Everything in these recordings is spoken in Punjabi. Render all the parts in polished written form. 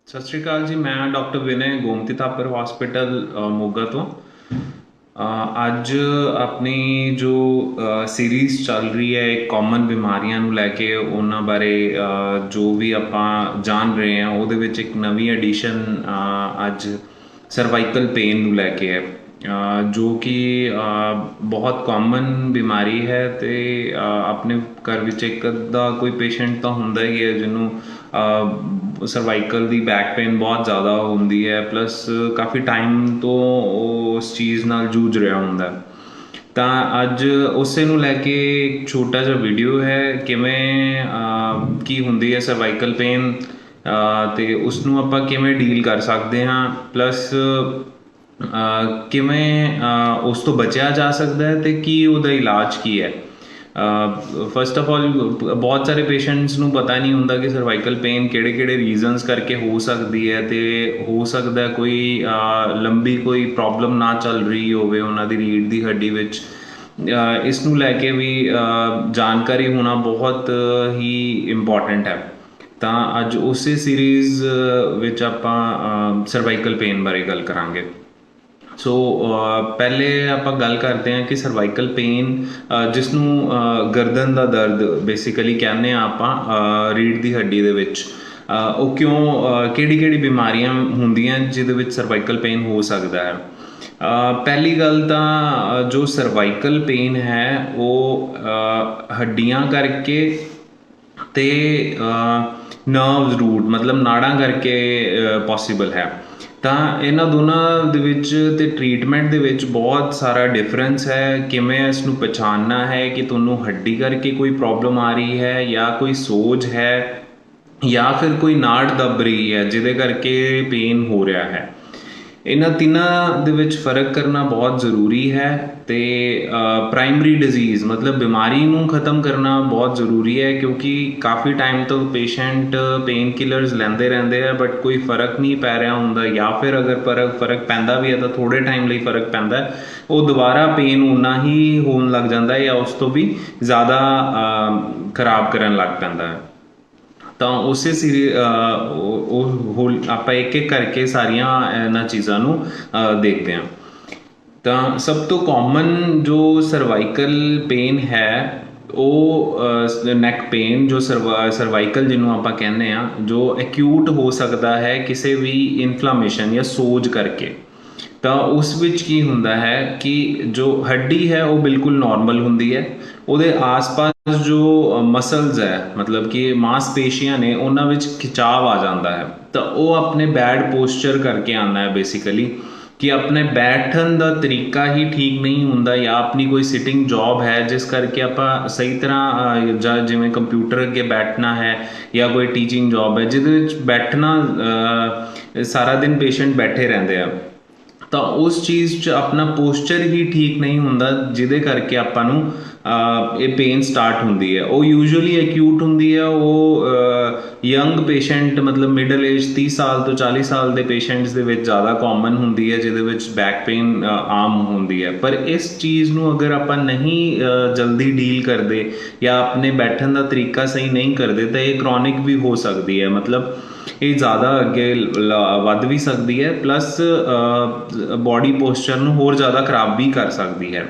ਸਤਿ ਸ਼੍ਰੀ ਅਕਾਲ ਜੀ। ਮੈਂ ਡਾਕਟਰ ਵਿਨੈ ਗੋਮਤੀ ਥਾਪਰ ਹਸਪੀਟਲ ਮੋਗਾ ਤੋਂ। ਅੱਜ ਆਪਣੀ ਜੋ ਸੀਰੀਜ਼ ਚੱਲ ਰਹੀ ਹੈ ਕਾਮਨ ਬਿਮਾਰੀਆਂ ਨੂੰ ਲੈ ਕੇ ਉਹਨਾਂ ਬਾਰੇ ਜੋ ਵੀ ਆਪਾਂ ਜਾਣ ਰਹੇ ਹਾਂ ਉਹਦੇ ਵਿੱਚ ਇੱਕ ਨਵੀਂ ਐਡੀਸ਼ਨ ਅੱਜ ਸਰਵਾਈਕਲ ਪੇਨ ਨੂੰ ਲੈ ਕੇ ਹੈ, ਜੋ ਕਿ ਬਹੁਤ ਕਾਮਨ ਬਿਮਾਰੀ ਹੈ ਅਤੇ ਆਪਣੇ ਘਰ ਵਿੱਚ ਇੱਕ ਅੱਧਾ ਕੋਈ ਪੇਸ਼ੈਂਟ ਤਾਂ ਹੁੰਦਾ ਹੀ ਹੈ ਜਿਹਨੂੰ ਸਰਵਾਈਕਲ ਦੀ ਬੈਕ ਪੇਨ ਬਹੁਤ ਜ਼ਿਆਦਾ ਹੁੰਦੀ ਹੈ, ਪਲੱਸ ਕਾਫੀ ਟਾਈਮ ਤੋਂ ਉਹ ਉਸ ਚੀਜ਼ ਨਾਲ ਜੂਝ ਰਿਹਾ ਹੁੰਦਾ। ਤਾਂ ਅੱਜ ਉਸੇ ਨੂੰ ਲੈ ਕੇ ਇੱਕ ਛੋਟਾ ਜਿਹਾ ਵੀਡੀਓ ਹੈ, ਕਿਵੇਂ ਕੀ ਹੁੰਦੀ ਹੈ ਸਰਵਾਈਕਲ ਪੇਨ ਅਤੇ ਉਸ ਨੂੰ ਆਪਾਂ ਕਿਵੇਂ ਡੀਲ ਕਰ ਸਕਦੇ ਹਾਂ, ਪਲੱਸ ਕਿਵੇਂ ਉਸ ਤੋਂ ਬਚਿਆ ਜਾ ਸਕਦਾ ਹੈ ਅਤੇ ਕੀ ਉਹਦਾ ਇਲਾਜ ਕੀ ਹੈ। ਫਸਟ ਆਫ ਆਲ ਬਹੁਤ ਸਾਰੇ ਪੇਸ਼ੈਂਟਸ ਨੂੰ ਪਤਾ ਨਹੀਂ ਹੁੰਦਾ ਕਿ ਸਰਵਾਈਕਲ ਪੇਨ ਕਿਹੜੇ ਰੀਜ਼ਨਸ ਕਰਕੇ ਹੋ ਸਕਦੀ ਹੈ, ਅਤੇ ਹੋ ਸਕਦਾ ਕੋਈ ਲੰਬੀ ਕੋਈ ਪ੍ਰੋਬਲਮ ਨਾ ਚੱਲ ਰਹੀ ਹੋਵੇ ਉਹਨਾਂ ਦੀ ਰੀੜ੍ਹ ਦੀ ਹੱਡੀ ਵਿੱਚ। ਇਸ ਨੂੰ ਲੈ ਕੇ ਵੀ ਜਾਣਕਾਰੀ ਹੋਣਾ ਬਹੁਤ ਹੀ ਇੰਪੋਰਟੈਂਟ ਹੈ। ਤਾਂ ਅੱਜ ਉਸੇ ਸੀਰੀਜ਼ ਵਿੱਚ ਆਪਾਂ ਸਰਵਾਈਕਲ ਪੇਨ ਬਾਰੇ ਗੱਲ ਕਰਾਂਗੇ। ਸੋ ਪਹਿਲੇ ਆਪਾਂ ਗੱਲ ਕਰਦੇ ਹਾਂ ਕਿ ਸਰਵਾਈਕਲ ਪੇਨ, ਜਿਸ ਨੂੰ ਗਰਦਨ ਦਾ ਦਰਦ ਬੇਸਿਕਲੀ ਕਹਿੰਦੇ ਹਾਂ ਆਪਾਂ ਰੀੜ੍ਹ ਦੀ ਹੱਡੀ ਦੇ ਵਿੱਚ, ਉਹ ਕਿਹੜੀ ਬਿਮਾਰੀਆਂ ਹੁੰਦੀਆਂ ਜਿਹਦੇ ਵਿੱਚ ਸਰਵਾਈਕਲ ਪੇਨ ਹੋ ਸਕਦਾ ਹੈ। ਪਹਿਲੀ ਗੱਲ ਤਾਂ ਜੋ ਸਰਵਾਈਕਲ ਪੇਨ ਹੈ ਉਹ ਹੱਡੀਆਂ ਕਰਕੇ ਅਤੇ ਨਰਵਜ਼ ਰੂਟ ਮਤਲਬ ਨਾੜਾਂ ਕਰਕੇ ਪੋਸੀਬਲ ਹੈ। ਤਾਂ ਇਹਨਾਂ ਦੋਨਾਂ ਦੇ ਵਿੱਚ ਅਤੇ ਟਰੀਟਮੈਂਟ ਦੇ ਵਿੱਚ ਬਹੁਤ ਸਾਰਾ ਡਿਫਰੈਂਸ ਹੈ। ਕਿਵੇਂ ਇਸ ਨੂੰ ਪਛਾਣਨਾ ਹੈ ਕਿ ਤੁਹਾਨੂੰ ਹੱਡੀ ਕਰਕੇ ਕੋਈ ਪ੍ਰੋਬਲਮ ਆ ਰਹੀ ਹੈ, ਜਾਂ ਕੋਈ ਸੋਜ ਹੈ, ਜਾਂ ਫਿਰ ਕੋਈ ਨਾੜ ਦੱਬ ਰਹੀ ਹੈ ਜਿਹਦੇ ਕਰਕੇ ਪੇਨ ਹੋ ਰਿਹਾ ਹੈ। ਇਹਨਾਂ ਤਿੰਨਾਂ ਦੇ ਵਿੱਚ ਫ਼ਰਕ ਕਰਨਾ ਬਹੁਤ ਜ਼ਰੂਰੀ ਹੈ, ਅਤੇ ਪ੍ਰਾਇਮਰੀ ਡਿਜ਼ੀਜ਼ ਮਤਲਬ ਬਿਮਾਰੀ ਨੂੰ ਖ਼ਤਮ ਕਰਨਾ ਬਹੁਤ ਜ਼ਰੂਰੀ ਹੈ, ਕਿਉਂਕਿ ਕਾਫੀ ਟਾਈਮ ਤੋਂ ਪੇਸ਼ੈਂਟ ਪੇਨ ਕਿਲਰਸ ਲੈਂਦੇ ਰਹਿੰਦੇ ਆ ਬਟ ਕੋਈ ਫ਼ਰਕ ਨਹੀਂ ਪੈ ਰਿਹਾ ਹੁੰਦਾ, ਜਾਂ ਫਿਰ ਅਗਰ ਫ਼ਰਕ ਪੈਂਦਾ ਵੀ ਹੈ ਤਾਂ ਥੋੜ੍ਹੇ ਟਾਈਮ ਲਈ ਫ਼ਰਕ ਪੈਂਦਾ, ਉਹ ਦੁਬਾਰਾ ਪੇਨ ਉਨਾ ਹੀ ਹੋਣ ਲੱਗ ਜਾਂਦਾ ਹੈ ਜਾਂ ਉਸ ਤੋਂ ਵੀ ਜ਼ਿਆਦਾ ਖਰਾਬ ਕਰਨ ਲੱਗ ਪੈਂਦਾ ਹੈ। ਤਾਂ ਉਸੇ ਆਪਾਂ ਇੱਕ ਕਰਕੇ ਸਾਰੀਆਂ ਇਹਨਾਂ ਚੀਜ਼ਾਂ ਨੂੰ ਦੇਖਦੇ ਹਾਂ। ਤਾਂ ਸਭ ਤੋਂ ਕਾਮਨ ਜੋ ਸਰਵਾਈਕਲ ਪੇਨ ਹੈ ਉਹ ਨੈਕ ਪੇਨ, ਜੋ ਸਰਵਾਈਕਲ ਜਿਹਨੂੰ ਆਪਾਂ ਕਹਿੰਦੇ ਹਾਂ, ਜੋ ਐਕਿਊਟ ਹੋ ਸਕਦਾ ਹੈ ਕਿਸੇ ਵੀ ਇਨਫਲਾਮੇਸ਼ਨ ਜਾਂ ਸੋਜ ਕਰਕੇ। ਤਾਂ ਉਸ ਵਿੱਚ ਕੀ ਹੁੰਦਾ ਹੈ ਕਿ ਜੋ ਹੱਡੀ ਹੈ ਉਹ ਬਿਲਕੁਲ ਨੋਰਮਲ ਹੁੰਦੀ ਹੈ, ਉਹਦੇ ਆਸ-ਪਾਸ ਜੋ ਮਸਲਸ ਹੈ ਮਤਲਬ ਕਿ ਮਾਸਪੇਸ਼ੀਆਂ ਨੇ ਉਹਨਾਂ ਵਿੱਚ ਖਿਚਾਵ ਆ ਜਾਂਦਾ ਹੈ। ਤਾਂ ਉਹ ਆਪਣੇ ਬੈਡ ਪੋਸਚਰ ਕਰਕੇ ਆਉਂਦਾ ਹੈ ਬੇਸਿਕਲੀ, ਕਿ ਆਪਣੇ ਬੈਠਣ ਦਾ ਤਰੀਕਾ ਹੀ ਠੀਕ ਨਹੀਂ ਹੁੰਦਾ, ਜਾਂ ਆਪਣੀ ਕੋਈ ਸਿਟਿੰਗ ਜੌਬ ਹੈ ਜਿਸ ਕਰਕੇ ਆਪਾਂ ਸਹੀ ਤਰ੍ਹਾਂ ਜਾਂ ਜਿਵੇਂ ਕੰਪਿਊਟਰ ਅੱਗੇ ਬੈਠਣਾ ਹੈ, ਜਾਂ ਕੋਈ ਟੀਚਿੰਗ ਜੌਬ ਹੈ ਜਿਹਦੇ ਵਿੱਚ ਬੈਠਣਾ ਸਾਰਾ ਦਿਨ ਪੇਸ਼ੈਂਟ ਬੈਠੇ ਰਹਿੰਦੇ ਆ, ਤਾਂ ਉਸ ਚੀਜ਼ 'ਚ ਆਪਣਾ ਪੋਸਚਰ ਹੀ ਠੀਕ ਨਹੀਂ ਹੁੰਦਾ ਜਿਹਦੇ ਕਰਕੇ ਆਪਾਂ ਨੂੰ ਇਹ ਪੇਨ ਸਟਾਰਟ ਹੁੰਦੀ ਹੈ। ਉਹ ਯੂਜੂਅਲੀ ਐਕਿਊਟ ਹੁੰਦੀ ਹੈ, ਉਹ ਯੰਗ ਪੇਸ਼ੈਂਟ ਮਤਲਬ ਮਿਡਲ ਏਜ 30 ਸਾਲ ਤੋਂ 40 ਸਾਲ ਦੇ ਪੇਸ਼ੈਂਟਸ ਦੇ ਵਿੱਚ ਜ਼ਿਆਦਾ ਕਾਮਨ ਹੁੰਦੀ ਹੈ, ਜਿਹਦੇ ਵਿੱਚ ਬੈਕ ਪੇਨ ਆਮ ਹੁੰਦੀ ਹੈ। ਪਰ ਇਸ ਚੀਜ਼ ਨੂੰ ਅਗਰ ਆਪਾਂ ਨਹੀਂ ਜਲਦੀ ਡੀਲ ਕਰਦੇ ਜਾਂ ਆਪਣੇ ਬੈਠਣ ਦਾ ਤਰੀਕਾ ਸਹੀ ਨਹੀਂ ਕਰਦੇ ਤਾਂ ਇਹ ਕਰੋਨਿਕ ਵੀ ਹੋ ਸਕਦੀ ਹੈ, ਮਤਲਬ ਇਹ ਜ਼ਿਆਦਾ ਅੱਗੇ ਵੱਧ ਵੀ ਸਕਦੀ ਹੈ, ਪਲੱਸ ਬੋਡੀ ਪੋਸਚਰ ਨੂੰ ਹੋਰ ਜ਼ਿਆਦਾ ਖਰਾਬ ਵੀ ਕਰ ਸਕਦੀ ਹੈ।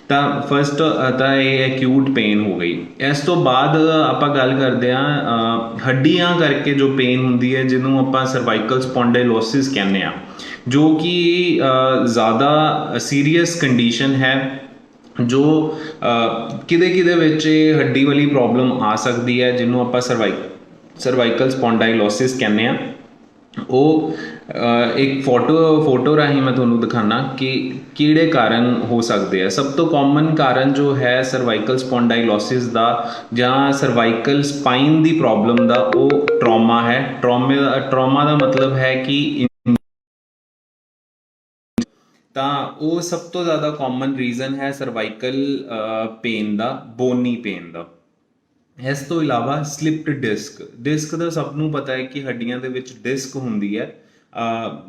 ਤਾਂ ਫਸਟ ਤਾਂ ਇਹ ਐਕਿਊਟ ਪੇਨ ਹੋ ਗਈ। ਇਸ ਤੋਂ ਬਾਅਦ ਆਪਾਂ ਗੱਲ ਕਰਦੇ ਹਾਂ ਹੱਡੀਆਂ ਕਰਕੇ ਜੋ ਪੇਨ ਹੁੰਦੀ ਹੈ, ਜਿਹਨੂੰ ਆਪਾਂ ਸਰਵਾਈਕਲ ਸਪੌਂਡਾਈਲੋਸਿਸ ਕਹਿੰਦੇ ਹਾਂ, ਜੋ ਕਿ ਜ਼ਿਆਦਾ ਸੀਰੀਅਸ ਕੰਡੀਸ਼ਨ ਹੈ, ਜੋ ਕਿਤੇ ਵਿੱਚ ਇਹ ਹੱਡੀ ਵਾਲੀ ਪ੍ਰੋਬਲਮ ਆ ਸਕਦੀ ਹੈ, ਜਿਹਨੂੰ ਆਪਾਂ ਸਰਵਾਈਕਲ ਸਪੌਂਡਾਈਲੋਸਿਸ ਕਹਿੰਦੇ ਹਾਂ। ਉਹ ਇੱਕ ਫੋਟੋ ਰਾਹੀਂ ਮੈਂ ਤੁਹਾਨੂੰ ਦਿਖਾਉਣਾ ਕਿ ਕਿਹੜੇ ਕਾਰਨ ਹੋ ਸਕਦੇ ਆ। ਸਭ ਤੋਂ ਕਾਮਨ ਕਾਰਨ ਜੋ ਹੈ ਸਰਵਾਈਕਲ ਸਪੌਂਡਾਈਲੋਸਿਸ ਦਾ ਜਾਂ ਸਰਵਾਈਕਲ ਸਪਾਈਨ ਦੀ ਪ੍ਰੋਬਲਮ ਦਾ, ਉਹ ਟਰੋਮਾ ਹੈ। ਟਰੋਮਾ ਦਾ ਮਤਲਬ ਹੈ ਕਿ ਤਾਂ ਉਹ ਸਭ ਤੋਂ ਜ਼ਿਆਦਾ ਕਾਮਨ ਰੀਜ਼ਨ ਹੈ ਸਰਵਾਈਕਲ ਪੇਨ ਦਾ, ਬੋਨੀ ਪੇਨ ਦਾ। ਇਸ ਤੋਂ ਇਲਾਵਾ ਸਲਿਪਡ ਡਿਸਕ ਦਾ ਸਭ ਨੂੰ ਪਤਾ ਹੈ ਕਿ ਹੱਡੀਆਂ ਦੇ ਵਿੱਚ ਡਿਸਕ ਹੁੰਦੀ ਹੈ,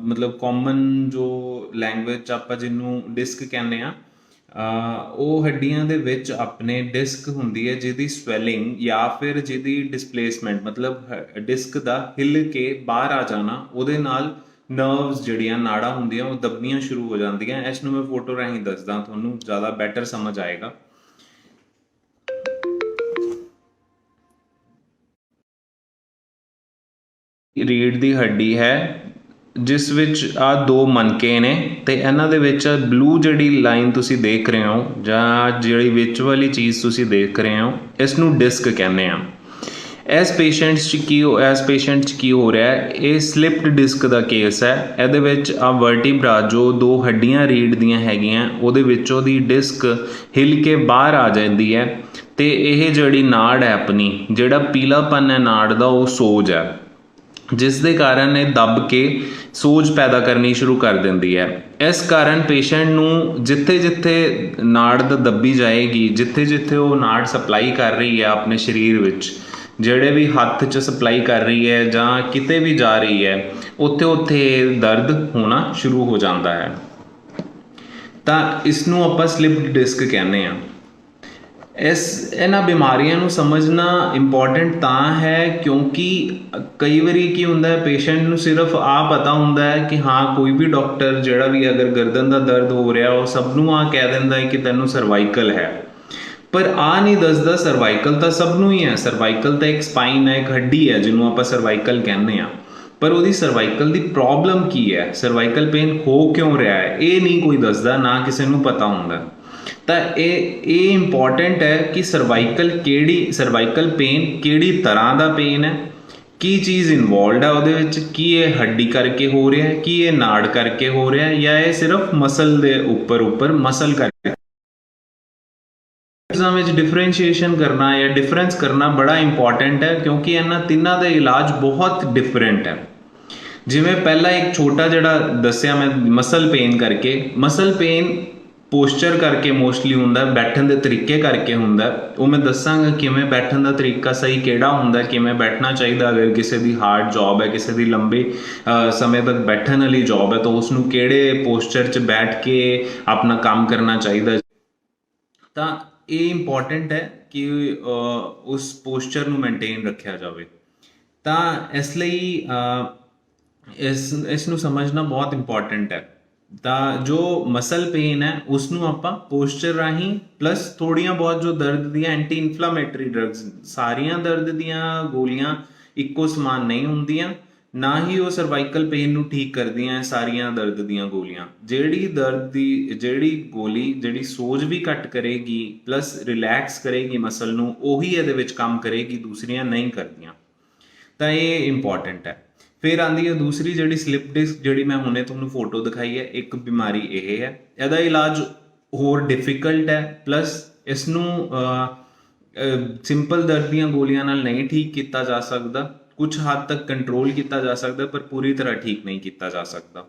ਮਤਲਬ ਕਾਮਨ ਜੋ ਲੈਂਗੁਏਜ 'ਚ ਆਪਾਂ ਜਿਹਨੂੰ ਡਿਸਕ ਕਹਿੰਦੇ ਹਾਂ, ਉਹ ਹੱਡੀਆਂ ਦੇ ਵਿੱਚ ਆਪਣੇ ਡਿਸਕ ਹੁੰਦੀ ਹੈ ਜਿਹਦੀ ਸਵੈਲਿੰਗ ਜਾਂ ਫਿਰ ਜਿਹਦੀ ਡਿਸਪਲੇਸਮੈਂਟ ਮਤਲਬ ਡਿਸਕ ਦਾ ਹਿੱਲ ਕੇ ਬਾਹਰ ਆ ਜਾਣਾ, ਉਹਦੇ ਨਾਲ ਨਰਵਸ ਜਿਹੜੀਆਂ ਨਾੜਾਂ ਹੁੰਦੀਆਂ ਉਹ ਦੱਬਣੀਆਂ ਸ਼ੁਰੂ ਹੋ ਜਾਂਦੀਆਂ। ਇਸ ਨੂੰ ਮੈਂ ਫੋਟੋ ਰਾਹੀਂ ਦੱਸਦਾ, ਤੁਹਾਨੂੰ ਜ਼ਿਆਦਾ ਬੈਟਰ ਸਮਝ ਆਏਗਾ। ਰੀੜ ਦੀ ਹੱਡੀ ਹੈ ਜਿਸ ਵਿੱਚ ਆ ਦੋ ਮਣਕੇ ਨੇ ਤੇ ਇਹਨਾਂ ਦੇ ਵਿੱਚ ਬਲੂ ਜਿਹੜੀ ਲਾਈਨ ਤੁਸੀਂ ਦੇਖ ਰਹੇ ਹੋ ਜਾਂ ਜਿਹੜੀ ਵਿੱਚ ਵਾਲੀ ਚੀਜ਼ ਤੁਸੀਂ ਦੇਖ ਰਹੇ ਹੋ, ਇਸ ਨੂੰ ਡਿਸਕ ਕਹਿੰਦੇ ਆ। ਇਸ ਪੇਸ਼ੈਂਟ 'ਚ ਕੀ ਹੋ ਰਿਹਾ ਹੈ, ਇਹ ਸਲਿਪਡ ਡਿਸਕ ਦਾ ਕੇਸ ਹੈ। ਇਹਦੇ ਵਿੱਚ ਆ ਵਰਟੀਬਰਾ ਜੋ ਦੋ ਹੱਡੀਆਂ ਰੀੜ ਦੀਆਂ ਹੈਗੀਆਂ ਉਹਦੇ ਵਿੱਚੋਂ ਦੀ ਡਿਸਕ ਹਿੱਲ ਕੇ ਬਾਹਰ ਆ ਜਾਂਦੀ ਹੈ ਤੇ ਇਹ ਜਿਹੜੀ ਨਾੜ ਹੈ ਆਪਣੀ, ਜਿਹੜਾ ਪੀਲਾਪਨ ਹੈ ਨਾੜ ਦਾ, ਉਹ ਸੋਜ ਹੈ ਜਿਸ ਦੇ ਕਾਰਨ ਇਹ ਦੱਬ ਕੇ ਸੋਜ ਪੈਦਾ ਕਰਨੀ ਸ਼ੁਰੂ ਕਰ ਦਿੰਦੀ ਹੈ। ਇਸ ਕਾਰਨ ਪੇਸ਼ੈਂਟ ਨੂੰ ਜਿੱਥੇ ਜਿੱਥੇ ਨਾੜ ਦਾ ਦੱਬੀ ਜਾਏਗੀ, ਜਿੱਥੇ ਜਿੱਥੇ ਉਹ ਨਾੜ ਸਪਲਾਈ ਕਰ ਰਹੀ ਹੈ ਆਪਣੇ ਸਰੀਰ ਵਿੱਚ, ਜਿਹੜੇ ਵੀ ਹੱਥ 'ਚ ਸਪਲਾਈ ਕਰ ਰਹੀ ਹੈ ਜਾਂ ਕਿਤੇ ਵੀ ਜਾ ਰਹੀ ਹੈ, ਉੱਥੇ ਉੱਥੇ ਦਰਦ ਹੋਣਾ ਸ਼ੁਰੂ ਹੋ ਜਾਂਦਾ ਹੈ। ਤਾਂ ਇਸ ਨੂੰ ਆਪਾਂ ਸਲਿਪਡ ਡਿਸਕ ਕਹਿੰਦੇ ਹਾਂ। ਇਹਨਾਂ ਬਿਮਾਰੀਆਂ ਨੂੰ ਸਮਝਣਾ ਇੰਪੋਰਟੈਂਟ ਤਾਂ ਹੈ ਕਿਉਂਕਿ ਕਈ ਵਾਰੀ ਕੀ ਹੁੰਦਾ ਹੈ, ਪੇਸ਼ੈਂਟ ਨੂੰ ਸਿਰਫ ਪਤਾ ਹੁੰਦਾ ਹੈ ਕਿ ਹਾਂ ਕੋਈ ਵੀ ਡਾਕਟਰ ਜਿਹੜਾ ਵੀ ਅਗਰ ਗਰਦਨ ਦਾ ਦਰਦ ਹੋ ਰਿਹਾ ਉਹ ਸਭ ਨੂੰ ਕਹਿ ਦਿੰਦਾ ਹੈ ਕਿ ਤੈਨੂੰ ਸਰਵਾਈਕਲ ਹੈ, ਪਰ ਨਹੀਂ ਦੱਸਦਾ ਸਰਵਾਈਕਲ ਤਾਂ ਸਭ ਨੂੰ ਹੀ ਹੈ। ਸਰਵਾਈਕਲ ਤਾਂ ਇੱਕ ਸਪਾਈਨ ਹੈ, ਇੱਕ ਹੱਡੀ ਹੈ ਜਿਹਨੂੰ ਆਪਾਂ ਸਰਵਾਈਕਲ ਕਹਿੰਦੇ ਹਾਂ, ਪਰ ਉਹਦੀ ਸਰਵਾਈਕਲ ਦੀ ਪ੍ਰੋਬਲਮ ਕੀ ਹੈ, ਸਰਵਾਈਕਲ ਪੇਨ ਹੋ ਕਿਉਂ ਰਿਹਾ ਹੈ, ਇਹ ਨਹੀਂ ਕੋਈ ਦੱਸਦਾ, ਨਾ ਕਿਸੇ ਨੂੰ ਪਤਾ ਹੁੰਦਾ। ਤਾਂ ਇਹ ਇੰਪੋਰਟੈਂਟ ਹੈ ਕਿ ਸਰਵਾਈਕਲ ਪੇਨ ਕਿਹੜੀ ਤਰ੍ਹਾਂ ਦਾ ਪੇਨ ਹੈ, ਕੀ ਚੀਜ਼ ਇਨਵੋਲਵਡ ਹੈ ਉਹਦੇ ਵਿੱਚ, ਕੀ ਇਹ ਹੱਡੀ ਕਰਕੇ ਹੋ ਰਿਹਾ ਹੈ, ਕੀ ਇਹ ਨਾੜ ਕਰਕੇ ਹੋ ਰਿਹਾ ਹੈ, ਜਾਂ ਇਹ ਸਿਰਫ ਮਸਲ ਦੇ ਉੱਪਰ ਮਸਲ ਕਰਕੇ। ਐਗਜ਼ਾਮ ਵਿੱਚ ਡਿਫਰੈਂਸ਼ੀਏਸ਼ਨ ਕਰਨਾ ਜਾਂ ਡਿਫਰੈਂਸ ਕਰਨਾ ਬੜਾ ਇੰਪੋਰਟੈਂਟ ਹੈ ਕਿਉਂਕਿ ਇਹਨਾਂ ਤਿੰਨਾਂ ਦਾ ਇਲਾਜ ਬਹੁਤ ਡਿਫਰੈਂਟ ਹੈ। ਜਿਵੇਂ ਪਹਿਲਾਂ ਇੱਕ ਛੋਟਾ ਜਿਹੜਾ ਦੱਸਿਆ ਮੈਂ ਮਸਲ ਪੇਨ ਕਰਕੇ, ਮਸਲ ਪੇਨ ਪੋਸਚਰ ਕਰਕੇ ਮੋਸਟਲੀ ਹੁੰਦਾ, ਬੈਠਣ ਦੇ ਤਰੀਕੇ ਕਰਕੇ ਹੁੰਦਾ। ਉਹ ਮੈਂ ਦੱਸਾਂਗਾ ਕਿਵੇਂ ਬੈਠਣ ਦਾ ਤਰੀਕਾ ਸਹੀ ਕਿਹੜਾ ਹੁੰਦਾ, ਕਿਵੇਂ ਬੈਠਣਾ ਚਾਹੀਦਾ। ਅਗਰ ਕਿਸੇ ਦੀ ਹਾਰਡ ਜੌਬ ਹੈ, ਕਿਸੇ ਦੀ ਲੰਬੇ ਸਮੇਂ ਤੱਕ ਬੈਠਣ ਵਾਲੀ ਜੌਬ ਹੈ, ਤਾਂ ਉਸ ਨੂੰ ਕਿਹੜੇ ਪੋਸਚਰ 'ਚ ਬੈਠ ਕੇ ਆਪਣਾ ਕੰਮ ਕਰਨਾ ਚਾਹੀਦਾ। ਤਾਂ ਇਹ ਇੰਪੋਰਟੈਂਟ ਹੈ ਕਿ ਉਸ ਪੋਸਚਰ ਨੂੰ ਮੇਨਟੇਨ ਰੱਖਿਆ ਜਾਵੇ। ਤਾਂ ਇਸ ਲਈ ਇਸ ਨੂੰ ਸਮਝਣਾ ਬਹੁਤ ਇੰਪੋਰਟੈਂਟ ਹੈ। ਤਾਂ ਜੋ ਮਸਲ ਪੇਨ ਹੈ ਉਸ ਨੂੰ ਆਪਾਂ ਪੋਸਚਰ ਰਾਹੀਂ ਪਲੱਸ ਥੋੜ੍ਹੀਆਂ ਬਹੁਤ ਜੋ ਦਰਦ ਦੀਆਂ ਐਂਟੀ ਇਨਫਲਾਮੇਟਰੀ ਡਰੱਗਸ, ਸਾਰੀਆਂ ਦਰਦ ਦੀਆਂ ਗੋਲੀਆਂ ਇੱਕੋ ਸਮਾਨ ਨਹੀਂ ਹੁੰਦੀਆਂ, ਨਾ ਹੀ ਉਹ ਸਰਵਾਈਕਲ ਪੇਨ ਨੂੰ ਠੀਕ ਕਰਦੀਆਂ ਸਾਰੀਆਂ ਦਰਦ ਦੀਆਂ ਗੋਲੀਆਂ। ਜਿਹੜੀ ਗੋਲੀ ਜਿਹੜੀ ਸੋਜ ਵੀ ਘੱਟ ਕਰੇਗੀ ਪਲੱਸ ਰਿਲੈਕਸ ਕਰੇਗੀ ਮਸਲ ਨੂੰ, ਉਹੀ ਇਹਦੇ ਵਿੱਚ ਕੰਮ ਕਰੇਗੀ, ਦੂਸਰੀਆਂ ਨਹੀਂ ਕਰਦੀਆਂ। ਤਾਂ ਇਹ ਇੰਪੋਰਟੈਂਟ ਹੈ। ਫਿਰ ਆਉਂਦੀ ਹੈ ਦੂਸਰੀ ਜਿਹੜੀ ਸਲਿਪ ਡਿਸਕ, ਜਿਹੜੀ ਮੈਂ ਹੁਣੇ ਤੁਹਾਨੂੰ ਫੋਟੋ ਦਿਖਾਈ ਹੈ। ਇੱਕ ਬਿਮਾਰੀ ਇਹ ਹੈ, ਇਹਦਾ ਇਲਾਜ ਹੋਰ ਡਿਫਿਕਲਟ ਹੈ, ਪਲੱਸ ਇਸ ਨੂੰ ਸਿੰਪਲ ਦਰਦ ਦੀਆਂ ਗੋਲੀਆਂ ਨਾਲ ਨਹੀਂ ਠੀਕ ਕੀਤਾ ਜਾ ਸਕਦਾ। ਕੁਝ ਹੱਦ ਤੱਕ ਕੰਟਰੋਲ ਕੀਤਾ ਜਾ ਸਕਦਾ ਪਰ ਪੂਰੀ ਤਰ੍ਹਾਂ ਠੀਕ ਨਹੀਂ ਕੀਤਾ ਜਾ ਸਕਦਾ।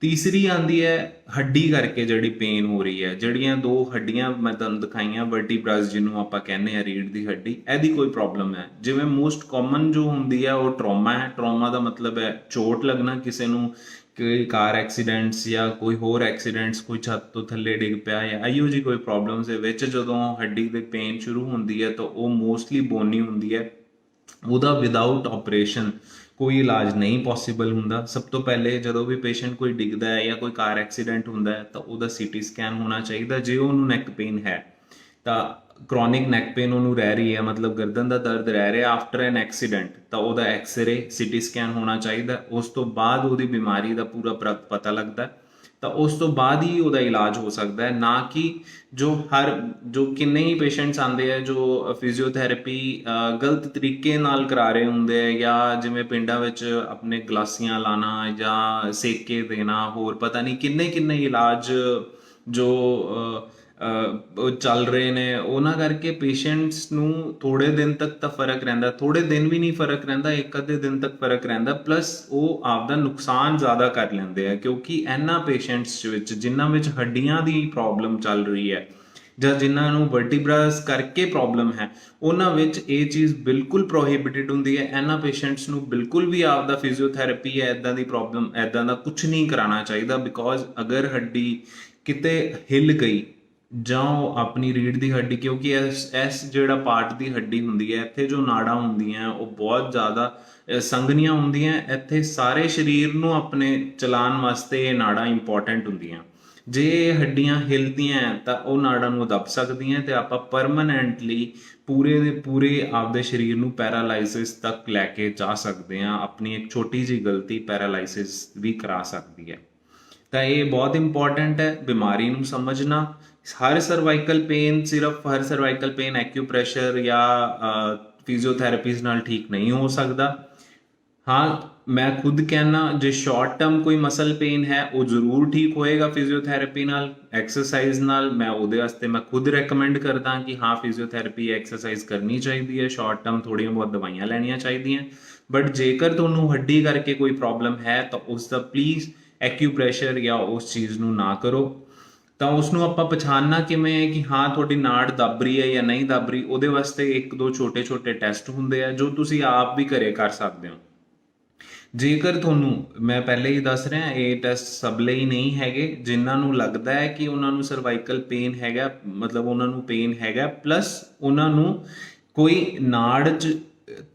ਤੀਸਰੀ ਆਉਂਦੀ ਹੈ ਹੱਡੀ ਕਰਕੇ ਜਿਹੜੀ ਪੇਨ ਹੋ ਰਹੀ ਹੈ, ਜਿਹੜੀਆਂ ਦੋ ਹੱਡੀਆਂ ਮੈਂ ਤੁਹਾਨੂੰ ਦਿਖਾਈਆਂ ਵਰਟੀਬਰਾਸ ਜਿਹਨੂੰ ਆਪਾਂ ਕਹਿੰਦੇ ਆ ਰੀੜ ਦੀ ਹੱਡੀ, ਇਹਦੀ ਕੋਈ ਪ੍ਰੋਬਲਮ ਹੈ। ਜਿਵੇਂ ਮੋਸਟ ਕਾਮਨ ਜੋ ਹੁੰਦੀ ਹੈ ਉਹ ਟਰੋਮਾ ਹੈ। ਟਰੋਮਾ ਦਾ ਮਤਲਬ ਹੈ ਚੋਟ ਲੱਗਣਾ ਕਿਸੇ ਨੂੰ, ਕੋਈ ਕਾਰ ਐਕਸੀਡੈਂਟਸ ਜਾਂ ਕੋਈ ਹੋਰ ਐਕਸੀਡੈਂਟਸ, ਕੋਈ ਛੱਤ ਤੋਂ ਥੱਲੇ ਡਿੱਗ ਪਿਆ ਜਾਂ ਇਹੋ ਜਿਹੀ ਕੋਈ ਪ੍ਰੋਬਲਮਸ ਦੇ ਵਿੱਚ ਜਦੋਂ ਹੱਡੀ ਦੇ ਪੇਨ ਸ਼ੁਰੂ ਹੁੰਦੀ ਹੈ ਤਾਂ ਉਹ ਮੋਸਟਲੀ ਬੋਨੀ ਹੁੰਦੀ ਹੈ। ਉਹਦਾ ਵਿਦਾਊਟ ਆਪਰੇਸ਼ਨ ਕੋਈ ਇਲਾਜ ਨਹੀਂ ਪੋਸੀਬਲ ਹੁੰਦਾ। ਸਭ ਤੋਂ ਪਹਿਲੇ ਜਦੋਂ ਵੀ ਪੇਸ਼ੈਂਟ ਕੋਈ ਡਿੱਗਦਾ ਹੈ ਜਾਂ ਕੋਈ ਕਾਰ ਐਕਸੀਡੈਂਟ ਹੁੰਦਾ ਹੈ ਤਾਂ ਉਹਦਾ ਸੀਟੀ ਸਕੈਨ ਹੋਣਾ ਚਾਹੀਦਾ। ਜੇ ਉਹਨੂੰ ਨੈਕ ਪੇਨ ਹੈ ਤਾਂ ਕ੍ਰੋਨਿਕ ਨੈਕ ਪੇਨ ਉਹਨੂੰ ਰਹਿ ਰਹੀ ਹੈ, ਮਤਲਬ ਗਰਦਨ ਦਾ ਦਰਦ ਰਹਿ ਰਿਹਾ ਆਫਟਰ ਐਨ ਐਕਸੀਡੈਂਟ, ਤਾਂ ਉਹਦਾ ਐਕਸਰੇ ਸੀਟੀ ਸਕੈਨ ਹੋਣਾ ਚਾਹੀਦਾ। ਉਸ ਤੋਂ ਬਾਅਦ ਉਹਦੀ ਬਿਮਾਰੀ ਦਾ ਪੂਰਾ ਪਤਾ ਲੱਗਦਾ, ਤਾਂ ਉਸ ਤੋਂ ਬਾਅਦ ਹੀ ਉਹਦਾ ਇਲਾਜ ਹੋ ਸਕਦਾ ਹੈ। ਨਾ ਕਿ ਜੋ ਕਿੰਨੇ ਹੀ ਪੇਸ਼ੈਂਟਸ ਆਉਂਦੇ ਆ ਜੋ ਫਿਜ਼ੀਓਥੈਰੇਪੀ ਗਲਤ ਤਰੀਕੇ ਨਾਲ ਕਰਾ ਰਹੇ ਹੁੰਦੇ ਆ, ਜਾਂ ਜਿਵੇਂ ਪਿੰਡਾਂ ਵਿੱਚ ਆਪਣੇ ਗਲਾਸੀਆਂ ਲਾਣਾ ਜਾਂ ਸੇਕੇ ਦੇਣਾ, ਹੋਰ ਪਤਾ ਨਹੀਂ ਕਿੰਨੇ ਇਲਾਜ ਜੋ ਚੱਲ ਰਹੇ ਨੇ, ਉਹਨਾਂ ਕਰਕੇ ਪੇਸ਼ੈਂਟਸ ਨੂੰ ਥੋੜ੍ਹੇ ਦਿਨ ਤੱਕ ਤਾਂ ਫਰਕ ਰਹਿੰਦਾ, ਥੋੜ੍ਹੇ ਦਿਨ ਵੀ ਨਹੀਂ ਫਰਕ ਰਹਿੰਦਾ, ਇੱਕ ਅੱਧੇ ਦਿਨ ਤੱਕ ਫਰਕ ਰਹਿੰਦਾ, ਪਲੱਸ ਉਹ ਆਪਦਾ ਨੁਕਸਾਨ ਜ਼ਿਆਦਾ ਕਰ ਲੈਂਦੇ ਆ। ਕਿਉਂਕਿ ਇਹਨਾਂ ਪੇਸ਼ੈਂਟਸ ਵਿੱਚ ਜਿਨ੍ਹਾਂ ਵਿੱਚ ਹੱਡੀਆਂ ਦੀ ਪ੍ਰੋਬਲਮ ਚੱਲ ਰਹੀ ਹੈ ਜਾਂ ਜਿਨ੍ਹਾਂ ਨੂੰ ਵਰਟੀਬਰਾਸ ਕਰਕੇ ਪ੍ਰੋਬਲਮ ਹੈ, ਉਹਨਾਂ ਵਿੱਚ ਇਹ ਚੀਜ਼ ਬਿਲਕੁਲ ਪ੍ਰੋਹਿਬਿਟਡ ਹੁੰਦੀ ਹੈ। ਇਹਨਾਂ ਪੇਸ਼ੈਂਟਸ ਨੂੰ ਬਿਲਕੁਲ ਵੀ ਆਪਦਾ ਫਿਜ਼ੀਓਥੈਰੇਪੀ ਹੈ ਇੱਦਾਂ ਦੀ ਪ੍ਰੋਬਲਮ ਇੱਦਾਂ ਦਾ ਕੁਝ ਨਹੀਂ ਕਰਾਉਣਾ ਚਾਹੀਦਾ। ਬਿਕੋਜ਼ ਅਗਰ ਹੱਡੀ ਕਿਤੇ ਹਿੱਲ ਗਈ ਜਾਂ ਉਹ ਆਪਣੀ ਰੀੜ੍ਹ ਦੀ ਹੱਡੀ, ਕਿਉਂਕਿ ਇਸ ਜਿਹੜਾ ਪਾਰਟ ਦੀ ਹੱਡੀ ਹੁੰਦੀ ਹੈ ਇੱਥੇ ਜੋ ਨਾੜਾਂ ਹੁੰਦੀਆਂ ਉਹ ਬਹੁਤ ਜ਼ਿਆਦਾ ਸੰਘਣੀਆਂ ਹੁੰਦੀਆਂ। ਇੱਥੇ ਸਾਰੇ ਸਰੀਰ ਨੂੰ ਆਪਣੇ ਚਲਾਉਣ ਵਾਸਤੇ ਇਹ ਨਾੜਾਂ ਇੰਪੋਰਟੈਂਟ ਹੁੰਦੀਆਂ। ਜੇ ਇਹ ਹੱਡੀਆਂ ਹਿਲਦੀਆਂ ਤਾਂ ਉਹ ਨਾੜਾਂ ਨੂੰ ਦੱਬ ਸਕਦੀਆਂ ਤੇ ਆਪਾਂ ਪਰਮਾਨੈਂਟਲੀ ਪੂਰੇ ਦੇ ਪੂਰੇ ਆਪਦੇ ਸਰੀਰ ਨੂੰ ਪੈਰਾਲਾਈਸਿਸ ਤੱਕ ਲੈ ਕੇ ਜਾ ਸਕਦੇ ਹਾਂ। ਆਪਣੀ ਇੱਕ ਛੋਟੀ ਜਿਹੀ ਗਲਤੀ ਪੈਰਾਲਾਈਸਿਸ ਵੀ ਕਰਾ ਸਕਦੀ ਹੈ। ਤਾਂ ਇਹ ਬਹੁਤ ਇੰਪੋਰਟੈਂਟ ਹੈ ਬਿਮਾਰੀ ਨੂੰ ਸਮਝਣਾ। ਹਰ ਸਰਵਾਈਕਲ ਪੇਨ ਸਿਰਫ ਹਰ ਸਰਵਾਈਕਲ ਪੇਨ ਐਕਿਊਪ੍ਰੈਸ਼ਰ ਜਾਂ ਫਿਜ਼ੀਓਥੈਰੇਪੀਜ਼ ਨਾਲ ਠੀਕ ਨਹੀਂ ਹੋ ਸਕਦਾ। ਹਾਂ, ਮੈਂ ਖੁਦ ਕਹਿਣਾ ਜੇ ਸ਼ਾਰਟ ਟਰਮ ਕੋਈ ਮਸਲ ਪੇਨ ਹੈ ਉਹ ਜ਼ਰੂਰ ਠੀਕ ਹੋਏਗਾ ਫਿਜ਼ੀਓਥੈਰੇਪੀ ਨਾਲ, ਐਕਸਰਸਾਈਜ਼ ਨਾਲ। ਮੈਂ ਉਹਦੇ ਵਾਸਤੇ ਮੈਂ ਖੁਦ ਰეკਮੈਂਡ ਕਰਦਾ ਕਿ ਹਾਂ ਫਿਜ਼ੀਓਥੈਰੇਪੀ ਐਕਸਰਸਾਈਜ਼ ਕਰਨੀ ਚਾਹੀਦੀ ਹੈ, ਸ਼ਾਰਟ ਟਰਮ ਥੋੜ੍ਹੀਆਂ ਬਹੁਤ ਦਵਾਈਆਂ ਲੈਣੀਆਂ ਚਾਹੀਦੀਆਂ। ਬਟ ਜੇਕਰ ਤੁਹਾਨੂੰ ਹੱਡੀ ਕਰਕੇ ਕੋਈ ਪ੍ਰੋਬਲਮ ਹੈ ਤਾਂ ਉਸ ਦਾ ਪਲੀਜ਼ ਐਕਿਊਪ੍ਰੈਸ਼ਰ ਜਾਂ ਉਸ ਚੀਜ਼ ਨੂੰ ਨਾ ਕਰੋ। ਤਾਂ ਉਸ ਨੂੰ ਆਪਾਂ ਪਛਾਣਨਾ ਕਿਵੇਂ ਹੈ ਕਿ ਹਾਂ ਤੁਹਾਡੀ ਨਾੜ ਦੱਬ ਰਹੀ ਹੈ ਜਾਂ ਨਹੀਂ ਦੱਬ ਰਹੀ? ਉਹਦੇ ਵਾਸਤੇ ਇੱਕ ਦੋ ਛੋਟੇ ਛੋਟੇ ਟੈਸਟ ਹੁੰਦੇ ਆ ਜੋ ਤੁਸੀਂ ਆਪ ਵੀ ਘਰੇ ਕਰ ਸਕਦੇ ਹੋ। ਜੇਕਰ ਤੁਹਾਨੂੰ, ਮੈਂ ਪਹਿਲੇ ਹੀ ਦੱਸ ਰਿਹਾ ਇਹ ਟੈਸਟ ਸਭ ਲਈ ਨਹੀਂ ਹੈਗੇ। ਜਿਨ੍ਹਾਂ ਨੂੰ ਲੱਗਦਾ ਹੈ ਕਿ ਉਹਨਾਂ ਨੂੰ ਸਰਵਾਈਕਲ ਪੇਨ ਹੈਗਾ, ਮਤਲਬ ਉਹਨਾਂ ਨੂੰ ਪੇਨ ਹੈਗਾ ਪਲੱਸ ਉਹਨਾਂ ਨੂੰ ਕੋਈ ਨਾੜ 'ਚ